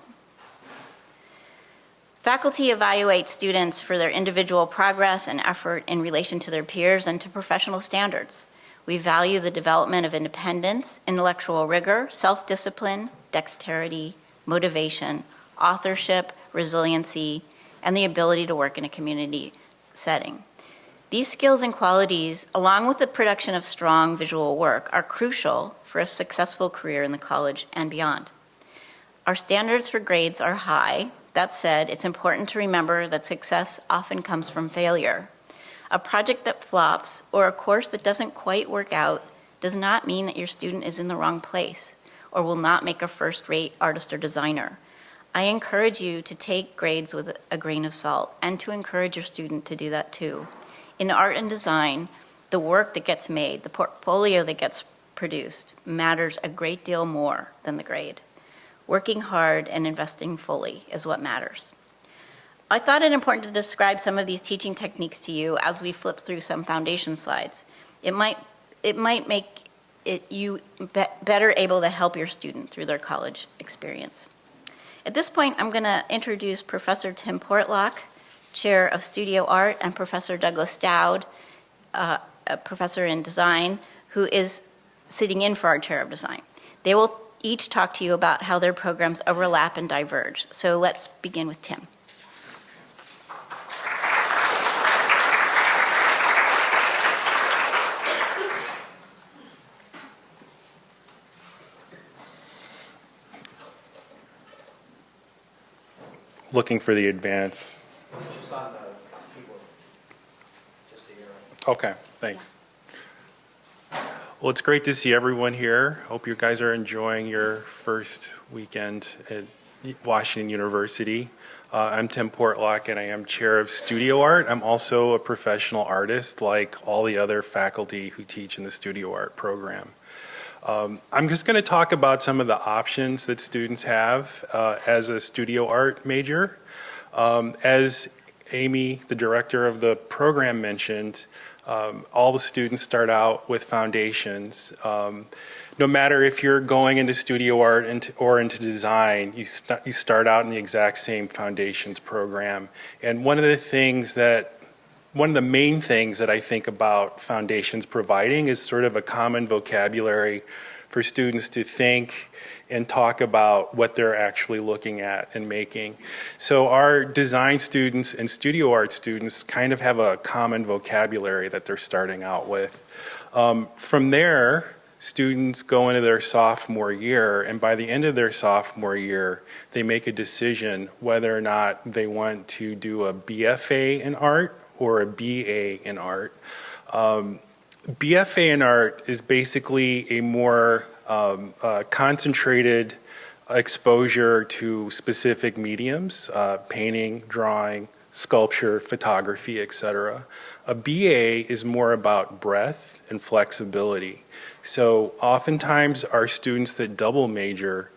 Faculty evaluate students for their individual progress and effort in relation to their peers and to professional standards. We value the development of independence, intellectual rigor, self-discipline, dexterity, motivation, authorship, resiliency, and the ability to work in a community setting. These skills and qualities, along with the production of strong visual work, are crucial for a successful career in the college and beyond. Our standards for grades are high. That said, it's important to remember that success often comes from failure. A project that flops or a course that doesn't quite work out does not mean that your student is in the wrong place or will not make a first-rate artist or designer. I encourage you to take grades with a grain of salt and to encourage your student to do that too. In art and design, the work that gets made, the portfolio that gets produced, matters a great deal more than the grade. Working hard and investing fully is what matters. I thought it important to describe some of these teaching techniques to you as we flip through some foundation slides. It might make you better able to help your student through their college experience. At this point, I'm going to introduce Professor Tim Portlock, Chair of Studio Art, and Professor Douglas Dowd, a professor in design, who is sitting in for our Chair of Design. They will each talk to you about how their programs overlap and diverge. So let's begin with Tim. Looking for the advance. Okay, thanks. Well, it's great to see everyone here. Hope you guys are enjoying your first weekend at Washington University. I'm Tim Portlock, and I am chair of studio art. I'm also a professional artist, like all the other faculty who teach in the studio art program. I'm just going to talk about some of the options that students have as a studio art major. As Amy, the director of the program, mentioned, all the students start out with foundations. No matter if you're going into studio art or into design, you start out in the exact same foundations program. And one of the main things that I think about foundations providing is sort of a common vocabulary for students to think and talk about what they're actually looking at and making. So our design students and studio art students kind of have a common vocabulary that they're starting out with. From there, students go into their sophomore year, and by the end of their sophomore year, they make a decision whether or not they want to do a BFA in art or a BA in art. BFA in art is basically a more concentrated exposure to specific mediums, painting, drawing, sculpture, photography, etc. A BA is more about breadth and flexibility. So oftentimes our students that double major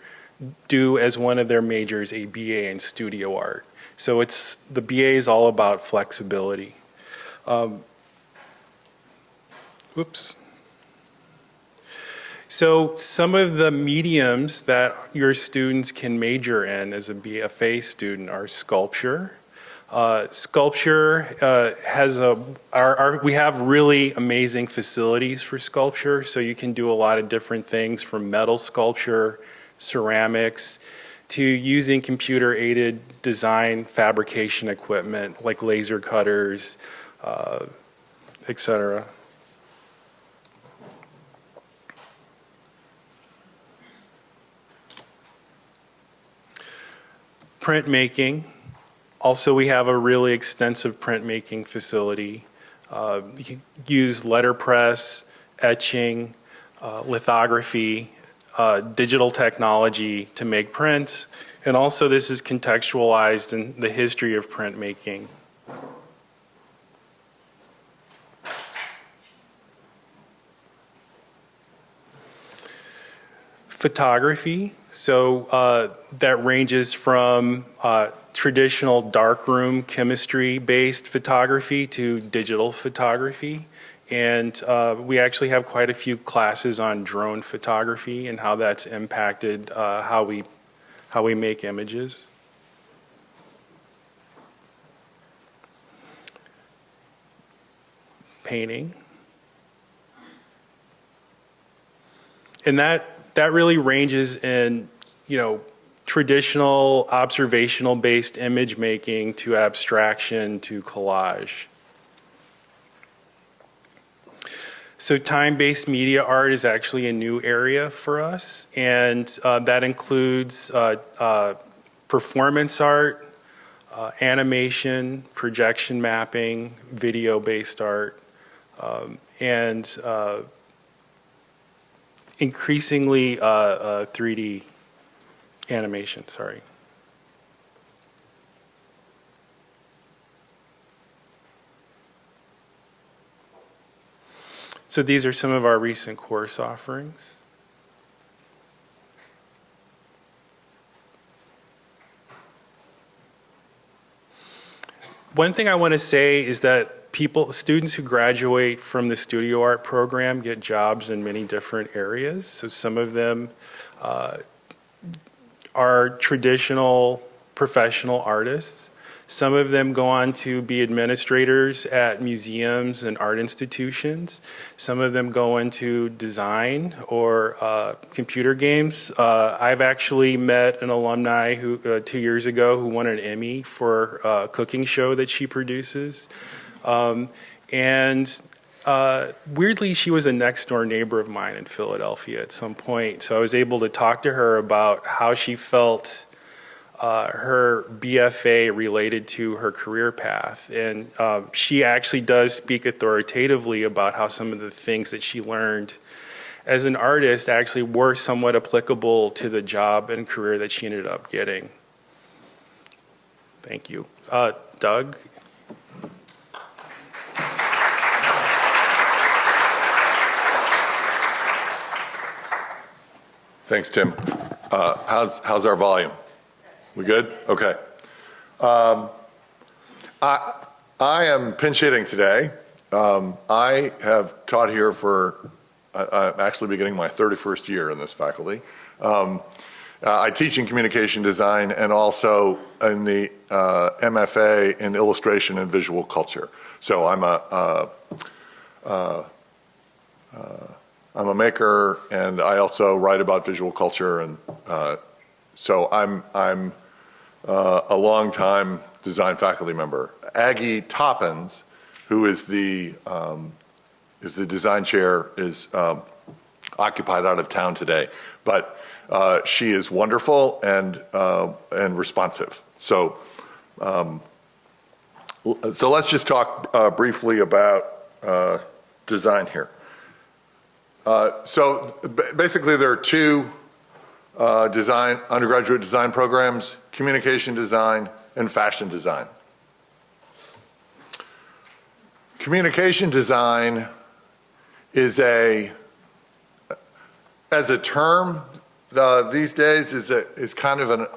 do as one of their majors a BA in studio art. So the BA is all about flexibility. Oops. So some of the mediums that your students can major in as a BFA student are sculpture. Sculpture we have really amazing facilities for sculpture, so you can do a lot of different things from metal sculpture, ceramics, to using computer-aided design fabrication equipment like laser cutters, etc. Printmaking. Also, we have a really extensive printmaking facility. You can use letterpress, etching, lithography, digital technology to make prints. And also this is contextualized in the history of printmaking. Photography, so that ranges from traditional darkroom chemistry-based photography to digital photography. And we actually have quite a few classes on drone photography and how that's impacted how we make images. Painting. And that really ranges in, traditional observational-based image making to abstraction to collage. So time-based media art is actually a new area for us, and that includes performance art, animation, projection mapping, video-based art, and increasingly 3D animation, sorry. So these are some of our recent course offerings. One thing I want to say is that students who graduate from the studio art program get jobs in many different areas. So some of them are traditional professional artists. Some of them go on to be administrators at museums and art institutions. Some of them go into design or computer games. I've actually met an alumni who 2 years ago who won an Emmy for a cooking show that she produces. Weirdly, she was a next door neighbor of mine in Philadelphia at some point. So I was able to talk to her about how she felt her BFA related to her career path. And she actually does speak authoritatively about how some of the things that she learned as an artist actually were somewhat applicable to the job and career that she ended up getting. Thank you. Doug? Thanks, Tim. How's our volume? We good? Okay. I am pinch hitting today. I have taught here I'm actually beginning my 31st year in this faculty. I teach in communication design and also in the MFA in illustration and visual culture. So I'm a maker, and I also write about visual culture, and so I'm a long-time design faculty member. Aggie Toppins, who is the design chair, is occupied out of town today, but she is wonderful and responsive. So So let's just talk briefly about design here. Basically there are two undergraduate design programs: communication design and fashion design. Communication design is as a term these days is kind of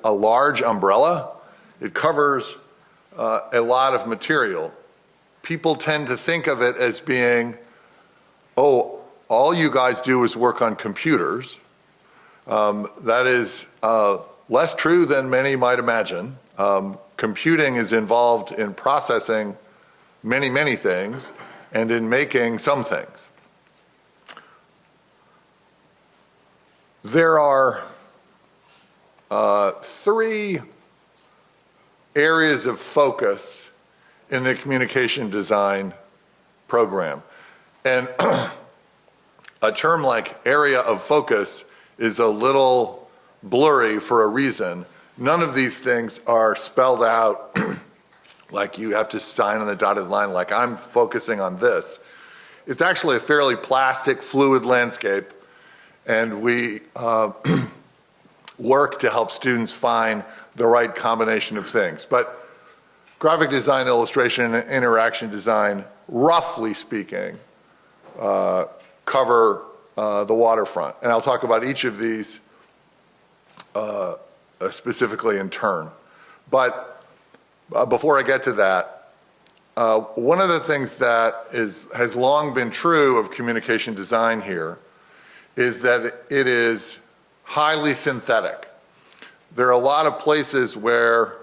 a large umbrella. It covers a lot of material. People tend to think of it as being, oh, all you guys do is work on computers. That is less true than many might imagine. Computing is involved in processing many, many things and in making some things. There are three areas of focus in the communication design program. And a term like area of focus is a little blurry for a reason. None of these things are spelled out like you have to sign on the dotted line, like I'm focusing on this. It's actually a fairly plastic, fluid landscape, and we work to help students find the right combination of things. But graphic design, illustration, and interaction design, roughly speaking, cover the waterfront. And I'll talk about each of these specifically in turn. But before I get to that, one of the things that has long been true of communication design here is that it is highly synthetic. There are a lot of places where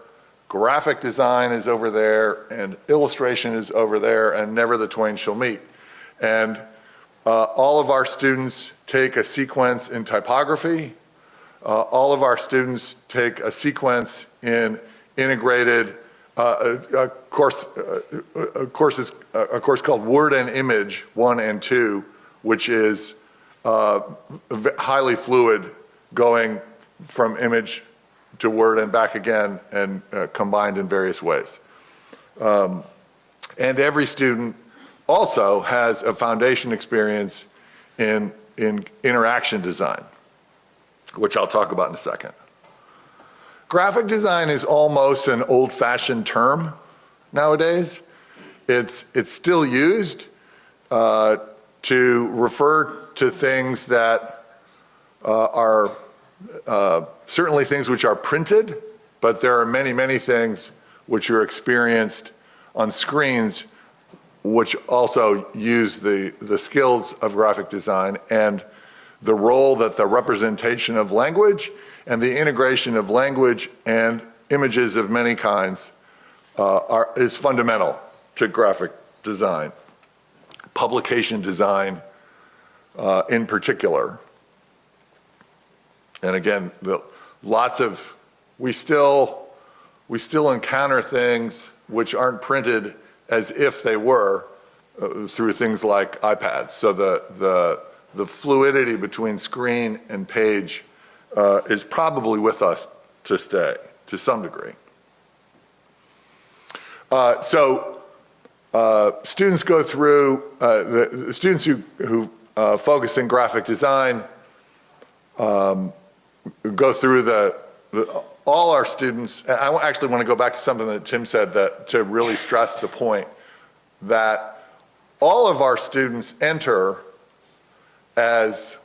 graphic design is over there and illustration is over there, and never the twain shall meet. And all of our students take a sequence in typography. All of our students take a sequence in integrated a course called Word and Image 1 and 2, which is highly fluid, going from image to Word and back again, and combined in various ways. And every student also has a foundation experience in interaction design, which I'll talk about in a second. Graphic design is almost an old-fashioned term nowadays. It's still used to refer to things that are certainly things which are printed, but there are many, many things which are experienced on screens which also use the skills of graphic design and the role that the representation of language and the integration of language and images of many kinds is fundamental to graphic design. Publication design in particular. And again, we still encounter things which aren't printed as if they were through things like iPads. So the fluidity between screen and page is probably with us to stay, to some degree. Students go through, the students who focus in graphic design go through all our students. I actually want to go back to something that Tim said to really stress the point that all of our students enter as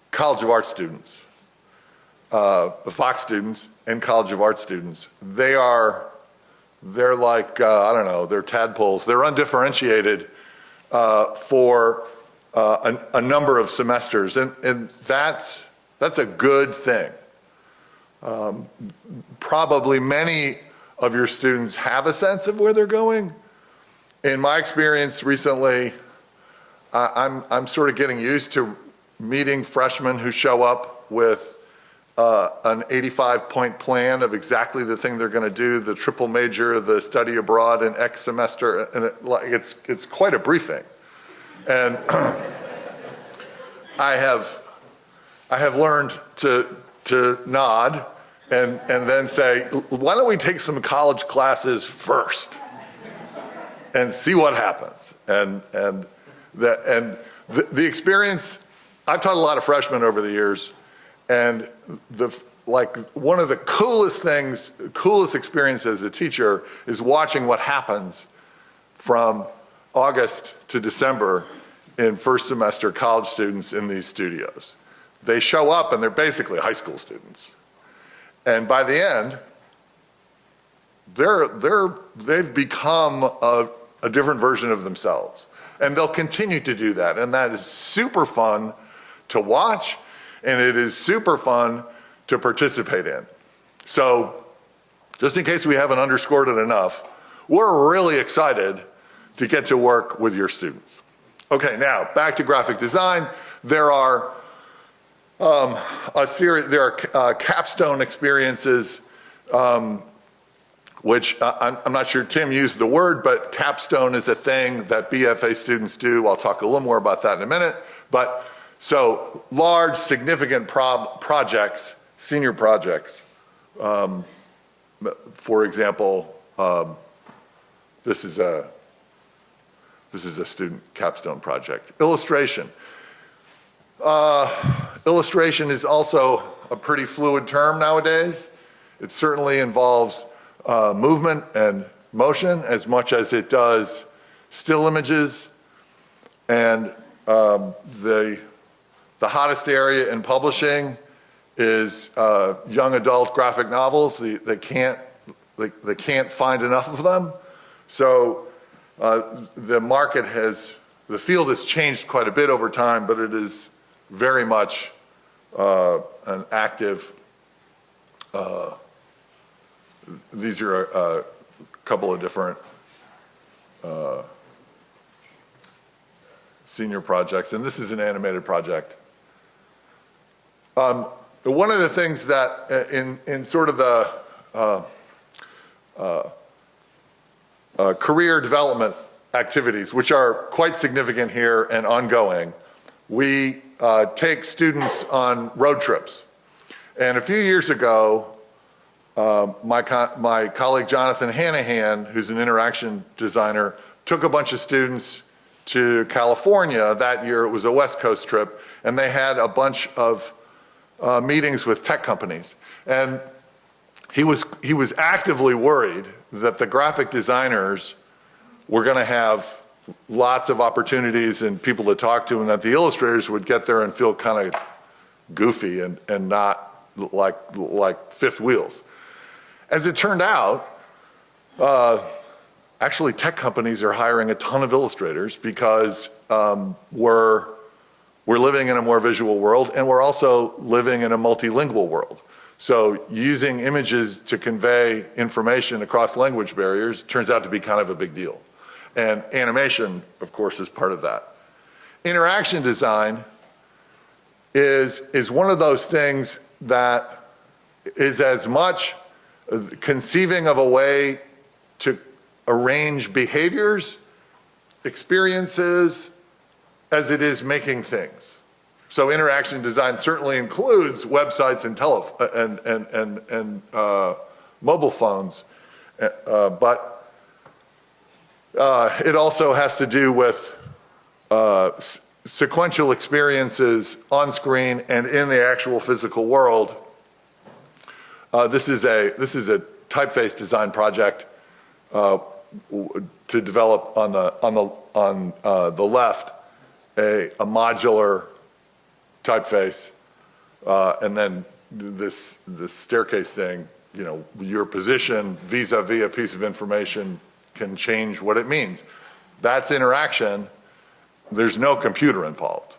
College of Art students, the Fox students and College of Art students. They're like, I don't know, they're tadpoles. They're undifferentiated for a number of semesters, and that's a good thing. Probably many of your students have a sense of where they're going. In my experience recently, I'm sort of getting used to meeting freshmen who show up with an 85-point plan of exactly the thing they're going to do, the triple major, the study abroad in X semester, and it's quite a briefing. And I have learned to nod and then say, why don't we take some college classes first? and see what happens. And the experience, I've taught a lot of freshmen over the years, and one of the coolest experiences as a teacher is watching what happens from August to December in first semester college students in these studios. They show up and they're basically high school students. And by the end, they've become a different version of themselves. And they'll continue to do that. And that is super fun to watch, and it is super fun to participate in. So, just in case we haven't underscored it enough, we're really excited to get to work with your students. Okay, now back to graphic design. There are capstone experiences, which I'm not sure Tim used the word, but capstone is a thing that BFA students do. I'll talk a little more about that in a minute. But so large, significant projects, senior projects. For example, this is a student capstone project. Illustration. Illustration is also a pretty fluid term nowadays. It certainly involves movement and motion as much as it does still images. And the hottest area in publishing is young adult graphic novels. They can't find enough of them. So the field has changed quite a bit over time, but it is very much an active. These are a couple of different senior projects, and this is an animated project. One of the things that in sort of the career development activities, which are quite significant here and ongoing, we take students on road trips. And a few years ago, my colleague Jonathan Hanahan, who's an interaction designer, took a bunch of students to California. That year it was a West Coast trip, and they had a bunch of meetings with tech companies. And he was actively worried that the graphic designers were going to have lots of opportunities and people to talk to, and that the illustrators would get there and feel kind of goofy and not like fifth wheels. As it turned out, actually tech companies are hiring a ton of illustrators because we're living in a more visual world, and we're also living in a multilingual world. So using images to convey information across language barriers turns out to be kind of a big deal. And animation, of course, is part of that. Interaction design is one of those things that is as much conceiving of a way to arrange behaviors, experiences, as it is making things. So interaction design certainly includes websites and mobile phones, but it also has to do with sequential experiences on screen and in the actual physical world. This is a typeface design project to develop on the left a modular typeface, and then this staircase thing. You know, your position vis-a-vis a piece of information can change what it means. That's interaction. There's no computer involved.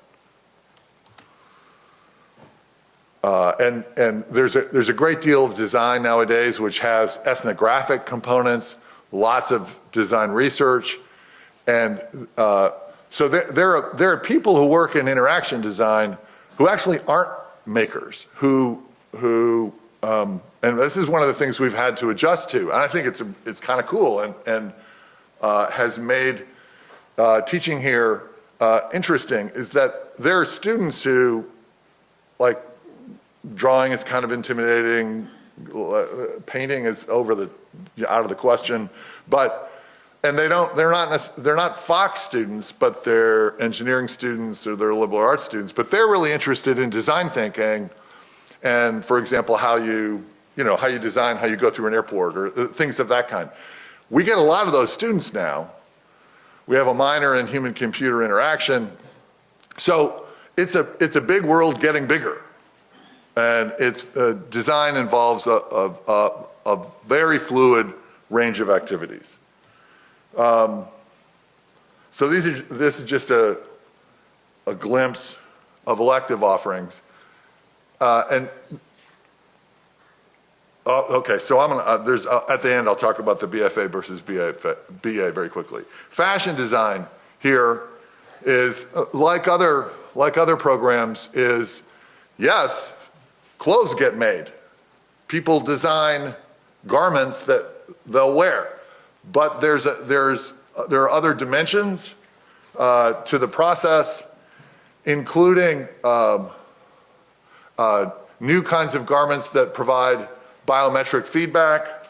And there's a great deal of design nowadays which has ethnographic components, lots of design research, and so there are people who work in interaction design who actually aren't makers, who and this is one of the things we've had to adjust to, and I think it's kind of cool and has made teaching here interesting, is that there are students who, like, drawing is kind of intimidating, painting is out of the question, but and they're not Fox students, but they're engineering students or they're liberal arts students, but they're really interested in design thinking and, for example, how you design, how you go through an airport or things of that kind. We get a lot of those students now. We have a minor in human-computer interaction. So it's a big world getting bigger. And design involves a very fluid range of activities. So this is just a glimpse of elective offerings. Okay, so I'm gonna, at the end I'll talk about the BFA versus BA very quickly. Fashion design here is, like other programs, is, yes, clothes get made. People design garments that they'll wear. But there are other dimensions to the process, including new kinds of garments that provide biometric feedback.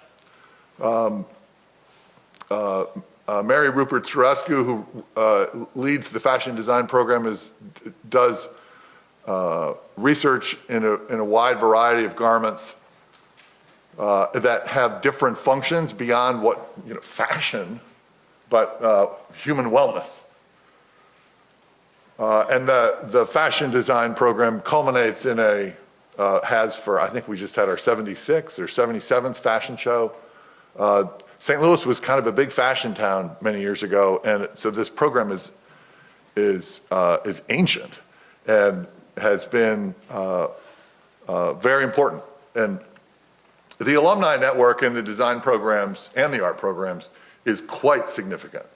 Mary Rupert Surescu, who leads the fashion design program, does research in a wide variety of garments that have different functions beyond what, fashion, but human wellness. And the fashion design program culminates in I think we just had our 76th or 77th fashion show. St. Louis was kind of a big fashion town many years ago, and so this program is ancient and has been very important. And the alumni network in the design programs and the art programs is quite significant.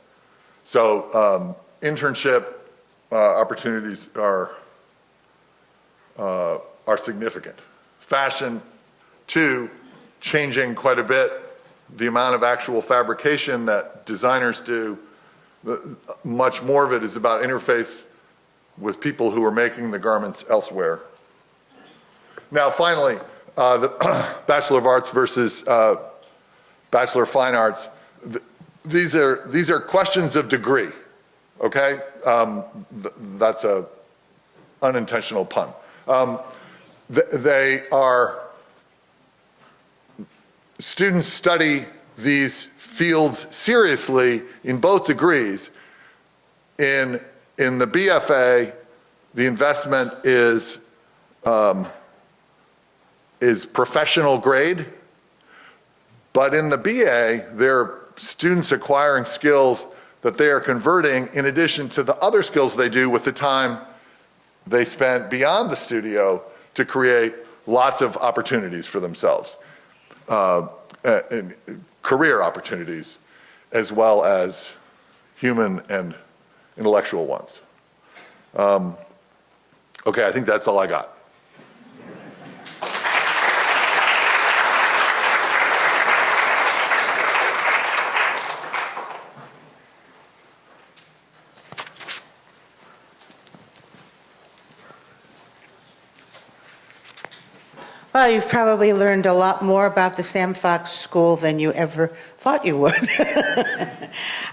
So internship opportunities are significant. Fashion, too, changing quite a bit. The amount of actual fabrication that designers do, much more of it is about interface with people who are making the garments elsewhere. Now, finally, the Bachelor of Arts versus Bachelor of Fine Arts. These are questions of degree, okay? That's a unintentional pun. Students study these fields seriously in both degrees. In the BFA, the investment is professional grade, but in the BA, they're students acquiring skills that they are converting in addition to the other skills they do with the time they spent beyond the studio to create lots of opportunities for themselves, and career opportunities, as well as human and intellectual ones. Okay, I think that's all I got. Well, you've probably learned a lot more about the Sam Fox School than you ever thought you would.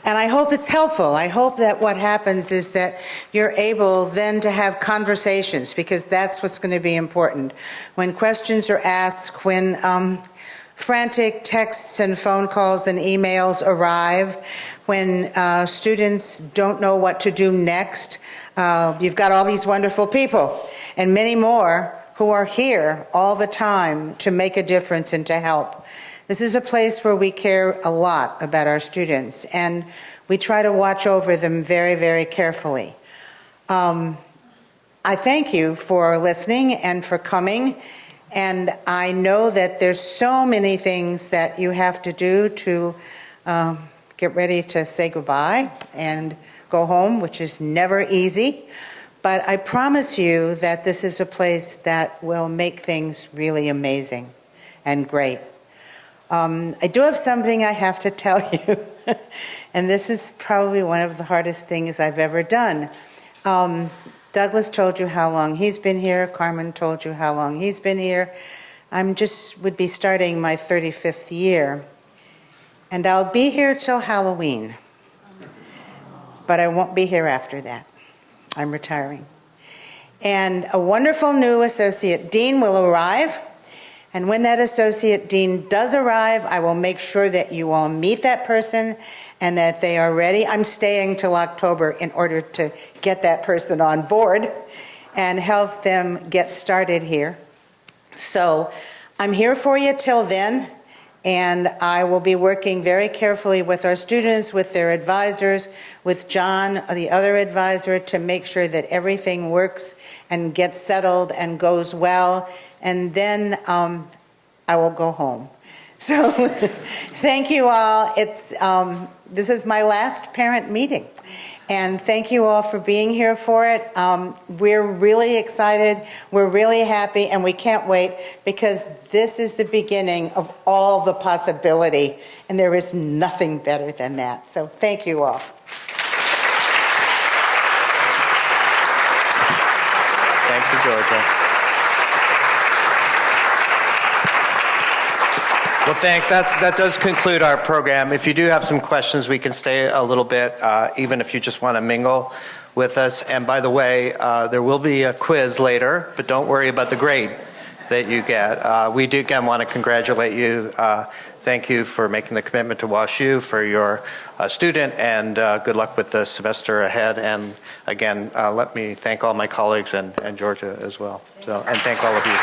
And I hope it's helpful. I hope that what happens is that you're able then to have conversations, because that's what's going to be important. When questions are asked, when frantic texts and phone calls and emails arrive, when students don't know what to do next, you've got all these wonderful people and many more who are here all the time to make a difference and to help. This is a place where we care a lot about our students, and we try to watch over them very, very carefully. I thank you for listening and for coming, and I know that there's so many things that you have to do to get ready to say goodbye and go home, which is never easy. But I promise you that this is a place that will make things really amazing and great. I do have something I have to tell you, and this is probably one of the hardest things I've ever done. Douglas told you how long he's been here. Carmen told you how long he's been here. Would be starting my 35th year. And I'll be here till Halloween, but I won't be here after that. I'm retiring. And a wonderful new associate dean will arrive. And when that associate dean does arrive, I will make sure that you all meet that person and that they are ready. I'm staying till October in order to get that person on board and help them get started here. So I'm here for you till then, and I will be working very carefully with our students, with their advisors, with John, the other advisor, to make sure that everything works and gets settled and goes well. And then I will go home. So thank you all. This is my last parent meeting. And thank you all for being here for it. We're really excited. We're really happy, and we can't wait, because this is the beginning of all the possibility, and there is nothing better than that. So thank you all. Thank you, Georgia. Well, that does conclude our program. If you do have some questions, we can stay a little bit, even if you just want to mingle with us. And by the way, there will be a quiz later, but don't worry about the grade that you get. We do, again, want to congratulate you. Thank you for making the commitment to WashU, for your student, and good luck with the semester ahead. And again, let me thank all my colleagues and Georgia as well. And thank all of you.